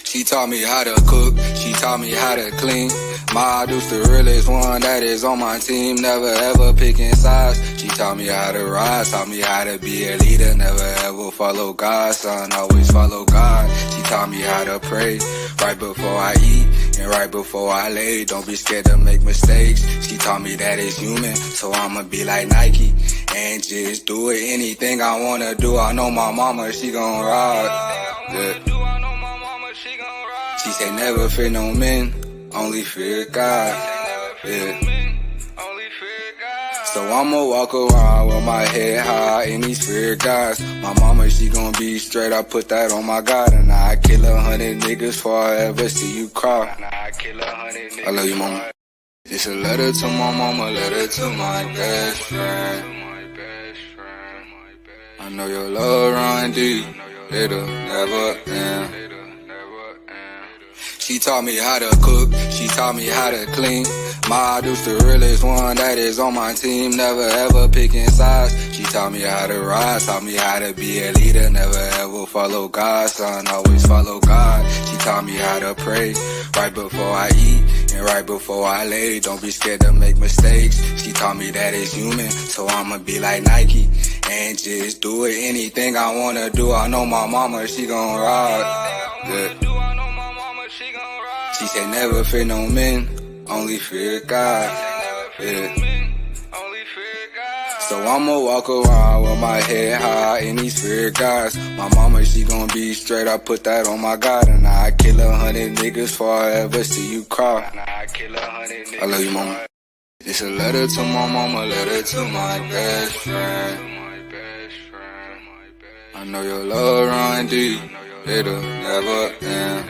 She taught me how to cook, she taught me how to clean. My dude's the realest one that is on my team, never ever picking sides. She taught me how to rise, taught me how to be a leader, never ever follow God, son, always follow God. She taught me how to pray, right before I eat and right before I lay. Don't be scared to make mistakes. She taught me that it's human, so I'ma be like Nike and just do it. Anything I wanna do, I know my mama, she gon' ride. Yeah. She say never fear no men, only fear God. Yeah. So I'ma walk around with my head high in these fear guys. My mama, she gon' be straight, I put that on my God. And I kill 100 niggas before I ever see you cry. I love you, mama. It's a letter to my mama, letter to my best friend. I know your love run deep, it'll never end. She taught me how to cook, she taught me how to clean. My dude's the realest one that is on my team, never ever picking sides. She taught me how to rise, taught me how to be a leader, never ever follow God, son, always follow God. She taught me how to pray right before I eat and right before I lay. Don't be scared to make mistakes. She taught me that it's human, so I'ma be like Nike and just do it. Anything I wanna do, I know my mama, she gon' ride. Yeah. She said never fear no men, only fear God. Yeah. So I'ma walk around with my head high in these fear guys. My mama, she gon' be straight, I put that on my God. And I kill 100 niggas before I ever see you cry. I love you, mama. It's a letter to my mama, letter to my best friend. I know your love run deep, it'll never end.